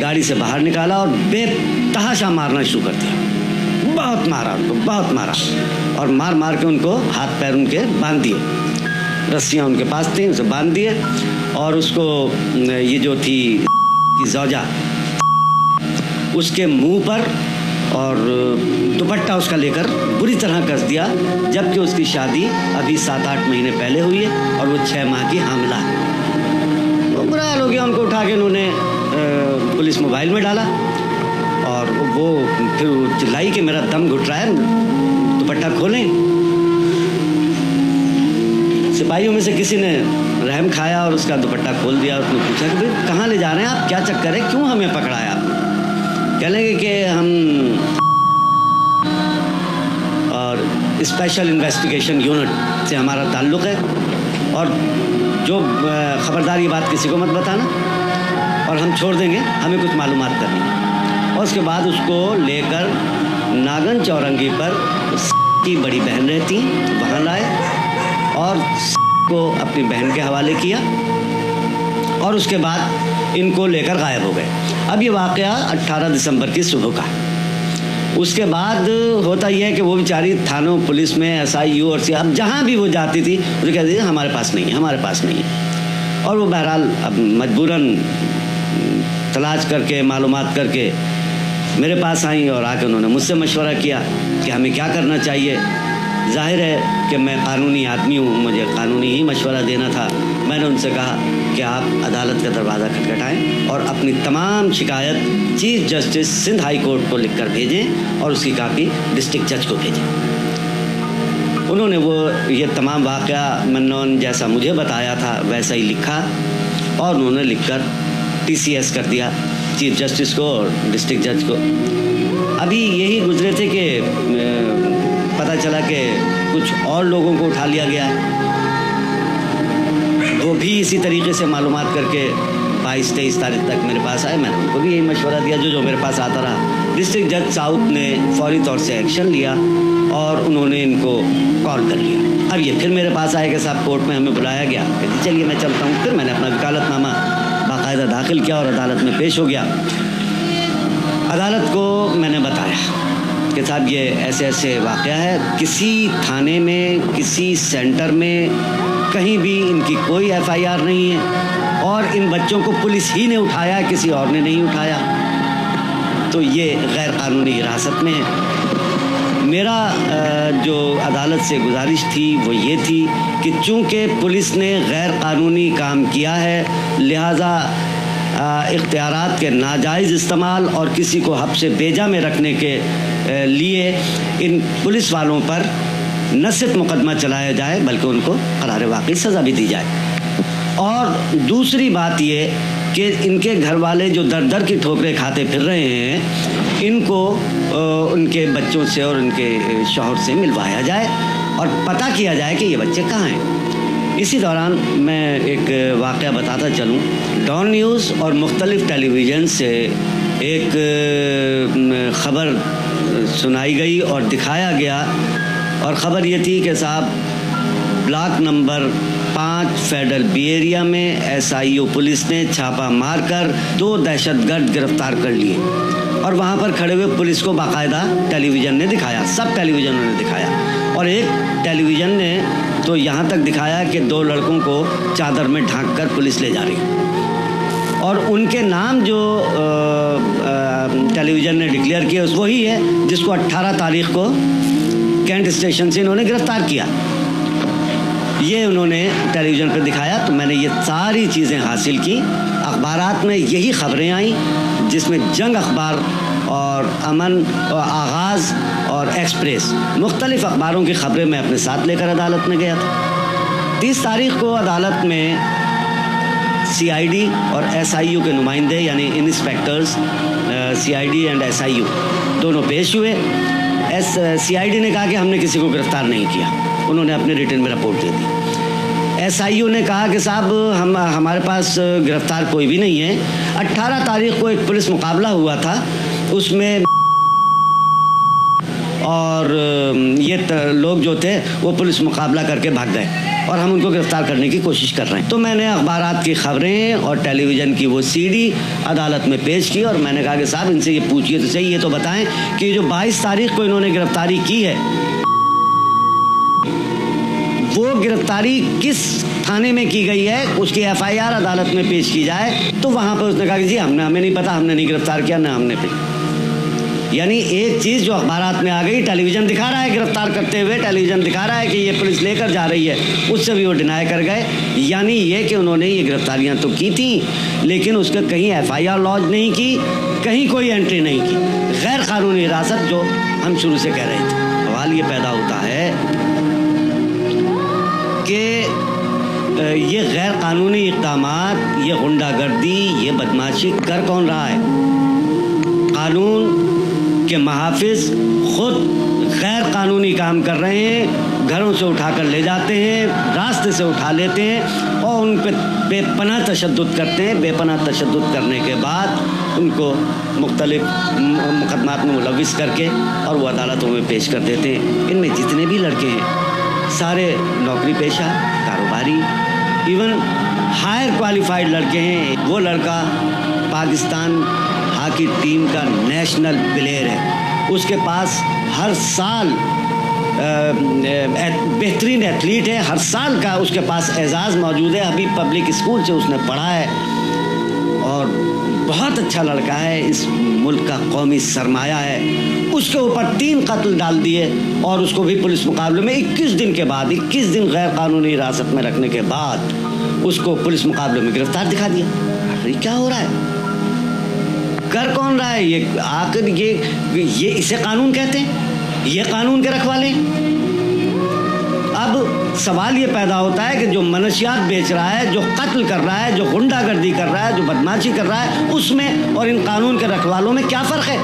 गाड़ी से बाहर निकाला और बेतहाशा मारना शुरू कर दिया। बहुत मारा उनको, बहुत मारा, और मार मार के उनको हाथ पैर उनके बांध दिए। रस्सियाँ उनके पास थी, उसे बांध दिए। और उसको ये जो थी ज़ौजा, उसके मुंह पर और दुपट्टा उसका लेकर बुरी तरह कस दिया, जबकि उसकी शादी अभी 7-8 महीने पहले हुई है और वो 6 माह की हामिला है। वो बुरा हाल हो गया। उनको उठा के उन्होंने पुलिस मोबाइल में डाला और वो फिर चिल्लाई कि मेरा दम घुट रहा है, दुपट्टा खोलें। सिपाहियों में से किसी ने रहम खाया और उसका दुपट्टा खोल दिया। उसने पूछा कि भाई कहाँ ले जा रहे हैं आप, क्या चक्कर है, क्यों हमें पकड़ाया आपने? कह लेंगे कि हम और स्पेशल इन्वेस्टिगेशन यूनिट से हमारा ताल्लुक़ है और जो ख़बरदार ये बात किसी को मत बताना और हम छोड़ देंगे, हमें कुछ मालूमात करनी है। और उसके बाद उसको लेकर नागन चौरंगी पर की बड़ी बहन रहती वहाँ लाए और को अपनी बहन के हवाले किया और उसके बाद इनको लेकर गायब हो गए। अब ये वाक़या 18 दिसंबर की सुबह का। उसके बाद होता यह है कि वो बेचारी थानों पुलिस में SIU और अब जहाँ भी वो जाती थी मुझे कहती थी हमारे पास नहीं है, हमारे पास नहीं है। और वो बहरहाल अब मजबूरन तलाश करके मालूमात करके मेरे पास आई और आके उन्होंने मुझसे मशवरा किया कि हमें क्या करना चाहिए। जाहिर है कि मैं कानूनी आदमी हूँ, मुझे कानूनी ही मशवरा देना था। मैंने उनसे कहा कि आप अदालत का दरवाज़ा खटखटाएं और अपनी तमाम शिकायत chief justice Sindh high court को लिखकर भेजें और उसकी कापी डिस्ट्रिक्ट जज को भेजें। उन्होंने वो ये तमाम वाक़या मन्नौन जैसा मुझे बताया था वैसा ही लिखा और उन्होंने लिखकर TCS कर दिया चीफ जस्टिस को और डिस्ट्रिक्ट जज को। अभी यही गुजरे थे कि पता चला कि कुछ और लोगों को उठा लिया गया है। वो भी इसी तरीके से मालूमात करके 22-23 तारीख तक मेरे पास आए। मैंने उनको भी यही मशवरा दिया जो मेरे पास आता रहा। डिस्ट्रिक्ट जज साउथ ने फौरी तौर से एक्शन लिया और उन्होंने इनको कॉल कर लिया। अब ये फिर मेरे पास आए कि साहब कोर्ट में हमें बुलाया गया। कहती चलिए मैं चलता हूँ। फिर मैंने अपना वकालतनामा बाकायदा दाखिल किया और अदालत में पेश हो गया। अदालत को मैंने बताया कि साहब ये ऐसे ऐसे वाक़या है, किसी थाने में किसी सेंटर में कहीं भी इनकी कोई FIR नहीं है और इन बच्चों को पुलिस ही ने उठाया, किसी और ने नहीं उठाया, तो ये गैर कानूनी हिरासत में है। मेरा जो अदालत से गुजारिश थी वो ये थी कि चूँकि पुलिस ने गैर कानूनी काम किया है लिहाजा इख्तियारात के नाजायज़ इस्तेमाल और किसी को हब्स बेजा में रखने के लिए इन पुलिस वालों पर न सिर्फ मुकदमा चलाया जाए बल्कि उनको करार वाक़ई सज़ा भी दी जाए। और दूसरी बात ये कि इनके घर वाले जो दर दर की ठोकरें खाते फिर रहे हैं इनको उनके बच्चों से और उनके शौहर से मिलवाया जाए और पता किया जाए कि ये बच्चे कहाँ हैं। इसी दौरान मैं एक वाक़या बताता चलूँ। डॉन न्यूज़ और मुख्तलिफ़ टेलीविज़न से एक ख़बर सुनाई गई और दिखाया गया और ख़बर ये थी कि साहब block number 5 federal B area में SIU पुलिस ने छापा मारकर 2 दहशतगर्द गिरफ्तार कर लिए और वहाँ पर खड़े हुए पुलिस को बाकायदा टेलीविज़न ने दिखाया, सब टेलीविज़नों ने दिखाया। और एक टेलीविज़न ने तो यहाँ तक दिखाया कि 2 लड़कों को चादर में ढाँक कर पुलिस ले जा रही और उनके नाम जो टेलीविज़न ने डिक्लेयर किए वही है जिसको 18 तारीख को कैंट स्टेशन से इन्होंने गिरफ्तार किया। ये उन्होंने टेलीविज़न पर दिखाया तो मैंने ये सारी चीज़ें हासिल की। अखबारात में यही ख़बरें आई जिसमें जंग अखबार और अमन और आगाज़ और एक्सप्रेस मुख्तलिफ़ अखबारों की ख़बरें मैं अपने साथ लेकर अदालत में गया था। 30 तारीख को अदालत में CID और SIU के नुमाइंदे यानी इंस्पेक्टर्स CID एंड SIU दोनों पेश हुए। CID ने कहा कि हमने किसी को गिरफ़्तार नहीं किया, उन्होंने अपने रिटर्न में रिपोर्ट दे दी। SIU ने कहा कि साहब हमारे पास गिरफ़्तार कोई भी नहीं है। 18 तारीख को एक पुलिस मुकाबला हुआ था उसमें और ये लोग जो थे वो पुलिस मुकाबला करके भाग गए और हम उनको गिरफ़्तार करने की कोशिश कर रहे हैं। तो मैंने अखबारात की ख़बरें और टेलीविज़न की वो CD अदालत में पेश की और मैंने कहा कि साहब इनसे ये पूछिए तो सही, ये तो बताएं कि जो 22 तारीख को इन्होंने गिरफ़्तारी की है वो गिरफ़्तारी किस थाने में की गई है, उसकी FIR अदालत में पेश की जाए। तो वहाँ पर उसने कहा कि जी हमें नहीं पता, हमने नहीं गिरफ़्तार किया, ना हमने यानी एक चीज़ जो अखबारात में आ गई, टेलीविज़न दिखा रहा है गिरफ़्तार करते हुए, टेलीविज़न दिखा रहा है कि ये पुलिस लेकर जा रही है, उससे भी वो डिनाई कर गए। यानी ये कि उन्होंने ये गिरफ़्तारियाँ तो की थी लेकिन उसका कहीं FIR लॉन्च नहीं की, कहीं कोई एंट्री नहीं की। गैर कानूनी हिरासत जो हम शुरू से कह रहे थे। सवाल ये पैदा होता है कि ये गैर कानूनी इक़दामात, ये गुंडागर्दी, ये बदमाशी कर कौन रहा है? कानून के महाफिज खुद गैर कानूनी काम कर रहे हैं, घरों से उठाकर ले जाते हैं, रास्ते से उठा लेते हैं और उन पर बेपनाह तशद्दुद करते हैं। बेपनाह तशद्दुद करने के बाद उनको मुख्तलिफ मुकदमात में मुलविस करके और वो अदालतों में पेश कर देते हैं। इनमें जितने भी लड़के हैं सारे नौकरी पेशा, कारोबारी, इवन हायर क्वालिफाइड लड़के हैं। वो लड़का पाकिस्तान हॉकी टीम का नेशनल प्लेयर है उसके पास हर साल बेहतरीन एथलीट है, हर साल का उसके पास एजाज़ मौजूद है। अभी पब्लिक स्कूल से उसने पढ़ा है और बहुत अच्छा लड़का है, इस मुल्क का कौमी सरमाया है। उसके ऊपर 3 कत्ल डाल दिए और उसको भी पुलिस मुकाबले में 21 दिन के बाद, 21 दिन गैर कानूनी हिरासत में रखने के बाद उसको पुलिस मुकाबले में गिरफ्तार दिखा दिया। अरे क्या हो रहा है, कर कौन रहा है ये? आखिर ये इसे कानून कहते हैं? ये कानून के रखवाले? अब सवाल ये पैदा होता है कि जो मनशियात बेच रहा है, जो कत्ल कर रहा है, जो गुंडागर्दी कर रहा है, जो बदमाशी कर रहा है, उसमें और इन कानून के रखवालों में क्या फ़र्क है?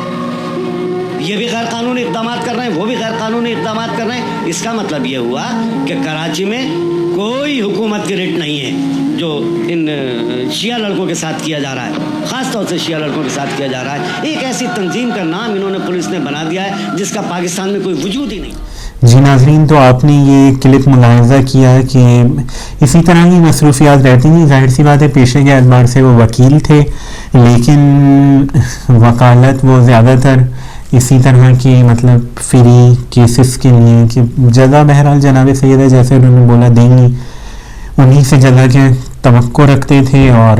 ये भी गैर कानूनी इक़दाम कर रहे हैं, वो भी गैर कानूनी इक़दाम कर रहे हैं। इसका मतलब ये हुआ कि कराची में कोई हुकूमत की रिट नहीं है जो इन शिया लड़कों के साथ किया जा रहा है, ख़ास तौर से शिया लड़कों के साथ किया जा रहा है। एक ऐसी तंजीम का नाम इन्होंने पुलिस ने बना दिया है जिसका पाकिस्तान में कोई वजूद ही नहीं। जी नाज़रीन, तो आपने ये क्लिप मुलाहिज़ा किया है कि इसी तरह की मसरूफियात रहती थी। जाहिर सी बात है पेशे के एतबार से वो वकील थे, लेकिन वकालत वो ज़्यादातर इसी तरह की मतलब फ्री केसेस के लिए कि जगह बहरहाल जनाब सैयदा जैसे उन्होंने बोला देंगी, उन्हीं से जगह के तवक्को रखते थे और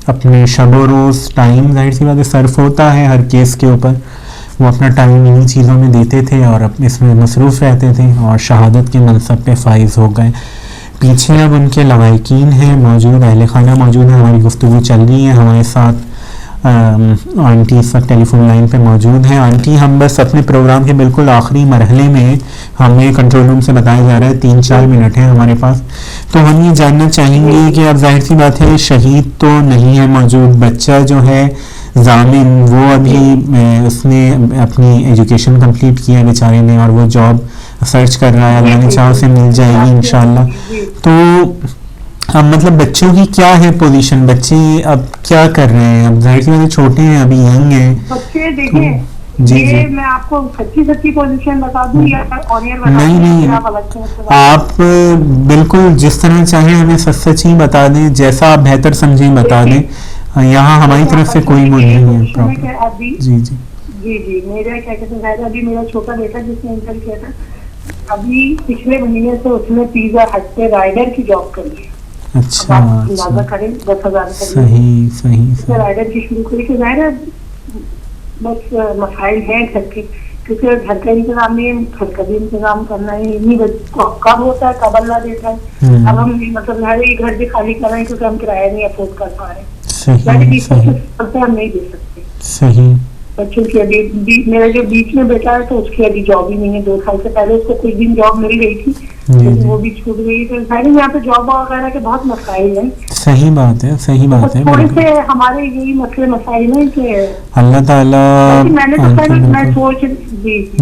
अपने शब रोज़ टाइम जाहिर सी बात है सर्फ होता है हर केस के ऊपर, वो अपना टाइम इन्हीं चीज़ों में देते थे और इसमें मसरूफ़ रहते थे और शहादत के मनसब पे फाइज हो गए। पीछे अब उनके लवाकिन हैं मौजूद, अहले खाना मौजूद है, हमारी गुफ्तगू चल रही है। हमारे साथ आंटी इस वक्त टेलीफोन लाइन पे मौजूद हैं। आंटी, हम बस अपने प्रोग्राम के बिल्कुल आखिरी मरहले में, हमें कंट्रोल रूम से बताया जा रहा है 3-4 मिनट हैं हमारे पास, तो हम ये जानना चाहेंगे कि अब जाहिर सी बात है शहीद तो नहीं है मौजूद, बच्चा जो है जामिन वो अभी उसने अपनी एजुकेशन कंप्लीट किया है बेचारे ने और वो जॉब सर्च कर रहा है, अल्लाह ने चाहा से मिल जाएगी इंशाल्लाह। तो अब मतलब बच्चों की क्या है पोजीशन, बच्चे अब क्या कर रहे हैं? अब जाहिर सी बात है छोटे हैं, अभी यंग हैं बच्चे। देखिए जी मैं आपको सच्ची पोजीशन बता दूं या ऑनियर नहीं, आप बिल्कुल जिस तरह चाहें हमें सच ही बता दें, जैसा आप बेहतर समझें बता दें। यहाँ हमारी तरफ से कोई वो नहीं है। अभी जी जी जी जी मेरा क्या कहते हैं, अभी मेरा छोटा बेटा जिसने इंटर किया था, अभी पिछले महीने से उसने पिज़्ज़ा हट पे राइडर की जॉब करी है। अच्छा, अंदाजा करें 10,000 सही सही राइडर की शुरू करी कि जाहिर है बस मसाइल हैं घर के, क्योंकि घर का इंतजाम नहीं है, घर का भी इंतजाम करना है, इन्हीं कब होता है कब अल्लाह देता है। अब हम मतलब घर भी खाली कर रहे हैं क्योंकि हम किराया नहीं अफोर्ड कर पा रहे, हम नहीं दे सकते। सही बच्चों की अभी मेरा जो बीच में बेटा है तो उसकी अभी जॉब ही नहीं है। 2 साल से पहले उसको कुछ दिन जॉब मिल गई थी लेकिन वो भी छूट गई। तो यहाँ पे जॉब वगैरह के बहुत मसाइल हैं। सही बात है, सही बात है। थोड़े से हमारे यही मसले मसाइल हैं कि अल्लाह ताला मैंने तो पहले मैं सोच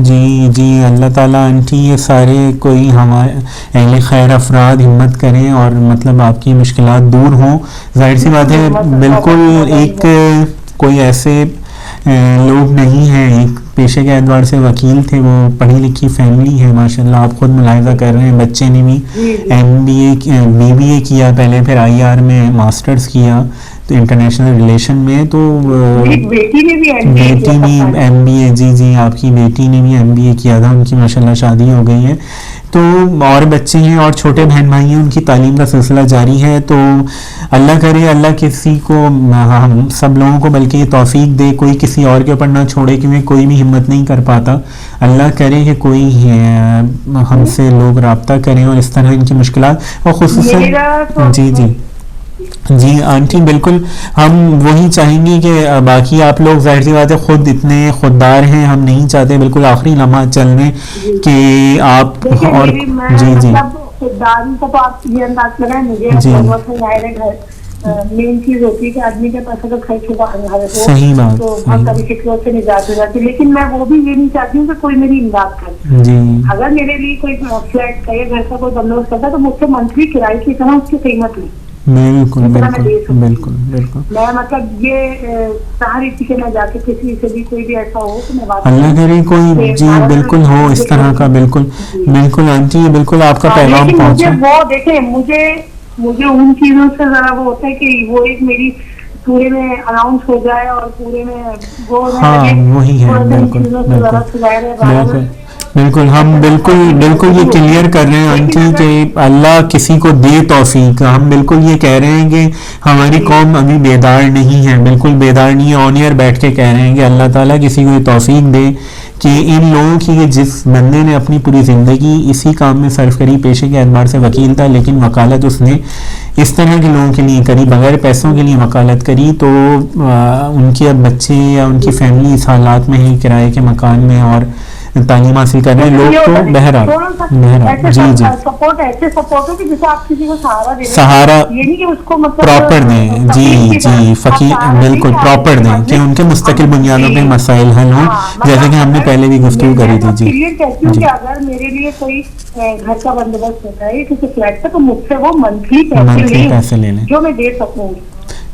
जी जी अल्लाह ताला आंटी ये सारे कोई हमारे अहले खैर अफराद हिम्मत करें और मतलब आपकी मुश्किलात दूर हों। जाहिर सी बात है बिल्कुल एक कोई ऐसे लोग नहीं हैं, एक पेशे के एतबार से वकील थे, वो पढ़ी लिखी फैमिली है माशाल्लाह, आप खुद मुलाहिजा कर रहे हैं। बच्चे ने भी MBA BBA किया पहले, फिर IR में मास्टर्स किया तो इंटरनेशनल रिलेशन में, तो बेटी ने भी MBA जी जी आपकी बेटी ने भी MBA किया था, उनकी माशाल्लाह शादी हो गई है। तो और बच्चे हैं और छोटे बहन भाई हैं, उनकी तालीम का सिलसिला जारी है। तो अल्लाह करे अल्लाह किसी को हम सब लोगों को बल्कि ये तौफीक दे, कोई किसी और के ऊपर ना छोड़े क्योंकि कोई भी हिम्मत नहीं कर पाता। अल्लाह करे कि कोई हमसे लोग रब्ता करें और इस तरह इनकी मुश्किलात और खुसूसन जी जी जी आंटी बिल्कुल हम वही चाहेंगे कि बाकी आप लोग जाहिर सी बात है खुद इतने खुददार हैं, हम नहीं चाहते बिल्कुल आखिरी लम्हा चलने कि आप और जी जी खुददारी का तो आप ये अंदाज लगाएं, मुझे मेन चीज होती है कि आदमी के पैसे का खर्च होगा सही बात तो बहुत सारी फिक्रों से निजात हो जाती है। लेकिन मैं वो भी ये नहीं चाहती हूँ कि कोई मेरी इमदाद करे। अगर मेरे लिए कोई फ्लैट का या घर का कोई बंदोबस्त करता है तो मुझसे मंथली किराए की तरह उसकी कीमत ली। बिल्कुल बिल्कुल बिल्कुल बिल्कुल मैं मतलब ये सारी चीजें मैं जाके किसी से भी कोई भी ऐसा हो तो मैं बात अल्लाह करे कोई जी बिल्कुल हो इस तरह का। बिल्कुल बिल्कुल आंटी बिल्कुल आपका पैगाम पहुंचा। वो देखे मुझे उन चीजों से जरा वो होता है कि वो एक मेरी पूरे में अनाउंस हो जाए और पूरे में वो हाँ वही है, बिल्कुल बिल्कुल बिल्कुल हम बिल्कुल ये क्लियर कर रहे हैं आंटी कि अल्लाह किसी को दे तौफीक। हम बिल्कुल ये कह रहे हैं कि हमारी कौम अभी बेदार नहीं है, बिल्कुल बेदार नहीं है, ऑन एयर बैठ के कह रहे हैं कि अल्लाह ताला किसी को ये तौफीक दे कि इन लोगों की, ये जिस बंदे ने अपनी पूरी ज़िंदगी इसी काम में सर्व करी, पेशे के एतबार से वकील था, लेकिन वकालत उसने इस तरह के लोगों के लिए करी, बगैर पैसों के लिए वकालत करी, तो उनके अब बच्चे या उनकी फैमिली इस हालात में है, किराए के मकान में और तालीम हासिल कर रहे हैं लोग, तो बहरहाल जी जी सपोर्ट ऐसे सपोर्ट हो कि जैसे आप किसी को सहारा दे, सहारा ये नहीं कि उसको मतलब प्रॉपर दें, जी जी फकीर बिल्कुल प्रॉपर दें कि उनके मुस्तकिल बुनियादों पे मसाइल हल हों, जैसे कि हमने पहले भी गुफ्तगू करी थी। जी कहती हूँ कि अगर मेरे लिए कोई घर का बंदोबस्त होता है किसी फ्लैट का, तो मुझसे वो मंथली पैसे ले लें जो मैं दे सकूंगी।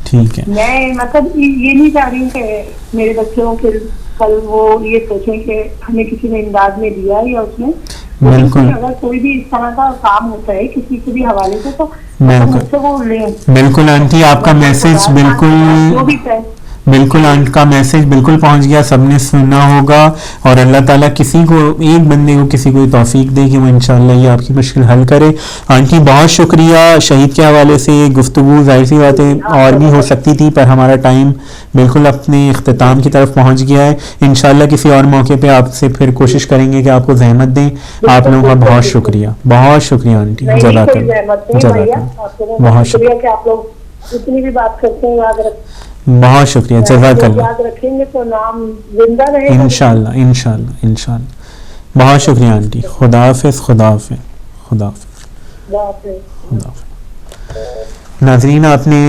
ठीक है, मैं मतलब ये नहीं चाह रही हूँ कि मेरे बच्चों के कल वो ये सोचें कि हमें किसी ने इमदाद में दिया या उसमें, बिल्कुल अगर कोई भी इस तरह का काम होता है किसी के भी हवाले से तो मुझसे वो लें। बिल्कुल आंटी आपका मैसेज बिल्कुल आंट का मैसेज बिल्कुल पहुंच गया, सबने सुना होगा, और अल्लाह ताला किसी को, एक बंदे को किसी को तौफीक दे कि वो इंशाअल्लाह ये आपकी मुश्किल हल करे। आंटी बहुत शुक्रिया, शहीद के हवाले से ये गुफ्तगू जाहिर सी बातें और भी हो सकती थी, पर हमारा टाइम बिल्कुल अपने इख्तिताम की तरफ पहुँच गया है। इंशाअल्लाह किसी और मौके पर आपसे फिर कोशिश करेंगे कि आपको जहमत दें। आप लोगों का बहुत शुक्रिया आंटी, जज़ाकल्लाह, बहुत शुक्रिया, आप लोग जितनी भी बात करते हैं याद रखें, बहुत शुक्रिया, जज़ाकल्लाह, याद रखेंगे तो नाम जिंदा रहेगा इंशाअल्लाह इंशाअल्लाह इंशाअल्लाह। बहुत शुक्रिया आंटी, खुदा हाफिज़ खुदा हाफिज़ खुदा हाफिज़। नाज़रीन आपने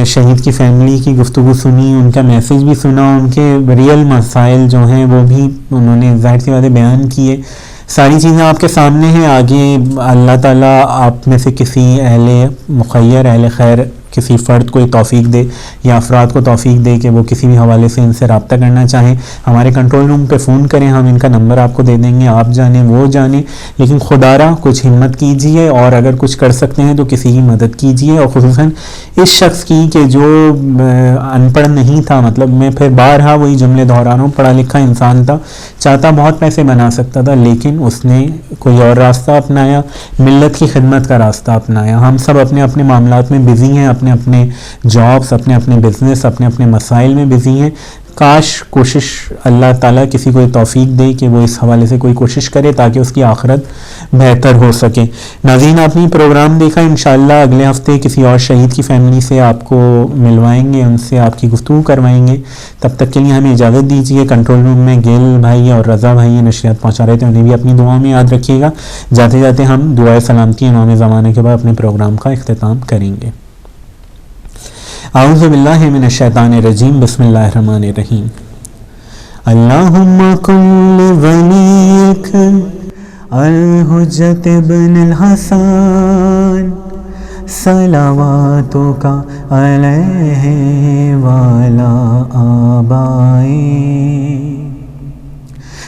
शहीद की फैमिली की गुफ्तगू सुनी, उनका मैसेज भी सुना, उनके रियल मसाइल जो हैं वो भी उन्होंने ज़ाहिर सी बातें बयान किए। सारी चीज़ें आपके सामने हैं। आगे अल्लाह ताला आप में से किसी अहले मुखय्यर अहले खैर किसी फ़र्द को तौफीक दे या अफराद को तौफीक दे कि वो किसी भी हवाले से इनसे रब्ता करना चाहें, हमारे कंट्रोल रूम पे फ़ोन करें, हम इनका नंबर आपको दे देंगे, आप जाने वो जाने, लेकिन खुदारा कुछ हिम्मत कीजिए और अगर कुछ कर सकते हैं तो किसी की मदद कीजिए, और ख़ुसूसन इस शख्स की कि जो अनपढ़ नहीं था, मतलब मैं फिर बारहा वही जुमले दोहरा रहा हूँ, पढ़ा लिखा इंसान था, चाहता बहुत पैसे बना सकता था, लेकिन उसने कोई और रास्ता अपनाया, मिल्लत की खिदमत का रास्ता अपनाया। हम सब अपने अपने मामलात में बिज़ी हैं, अपने अपने जॉब्स, अपने अपने बिजनेस, अपने अपने मसाइल में बिजी हैं। काश कोशिश अल्लाह ताला किसी को तौफीक दे कि वो इस हवाले से कोई कोशिश करे ताकि उसकी आखिरत बेहतर हो सके। नाज़रीन आपने प्रोग्राम देखा, इंशाअल्लाह अगले हफ्ते किसी और शहीद की फैमिली से आपको मिलवाएंगे, उनसे आपकी गुफ्तगू करवाएंगे। तब तक के लिए हमें इजाज़त दीजिए। कंट्रोल रूम में गेल भाई और रज़ा भाई नशरियात पहुँचा रहे थे, उन्हें भी अपनी दुआओं में याद रखिएगा। जाते जाते हम दुआ सलामती इमाम ज़माने के बाद अपने प्रोग्राम का इख्तिताम करेंगे। औज़ु बिल्लाहि मिनश शैतानिर रजीम, बिस्मिल्लाहिर रहमानिर रहीम। अल्लाहुम्मा कुल्लि वलीक अल हुज्जत इब्नुल हसन सलावातुका अलैहि वाला आबाए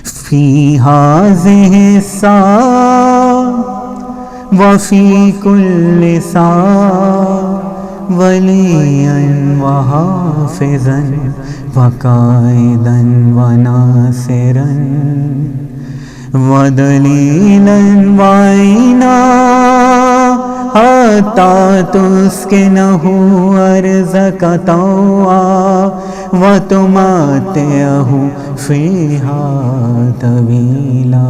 फी हाज़िहि सा व फी कुल्लि सा वलियन व हाफिज़न व काइदन व नासिरन व दलीलन व ऐना हत्ता तुस्किनहु अर्ज़का तौआ व तुमातिअहु फ़ीहा तवीला।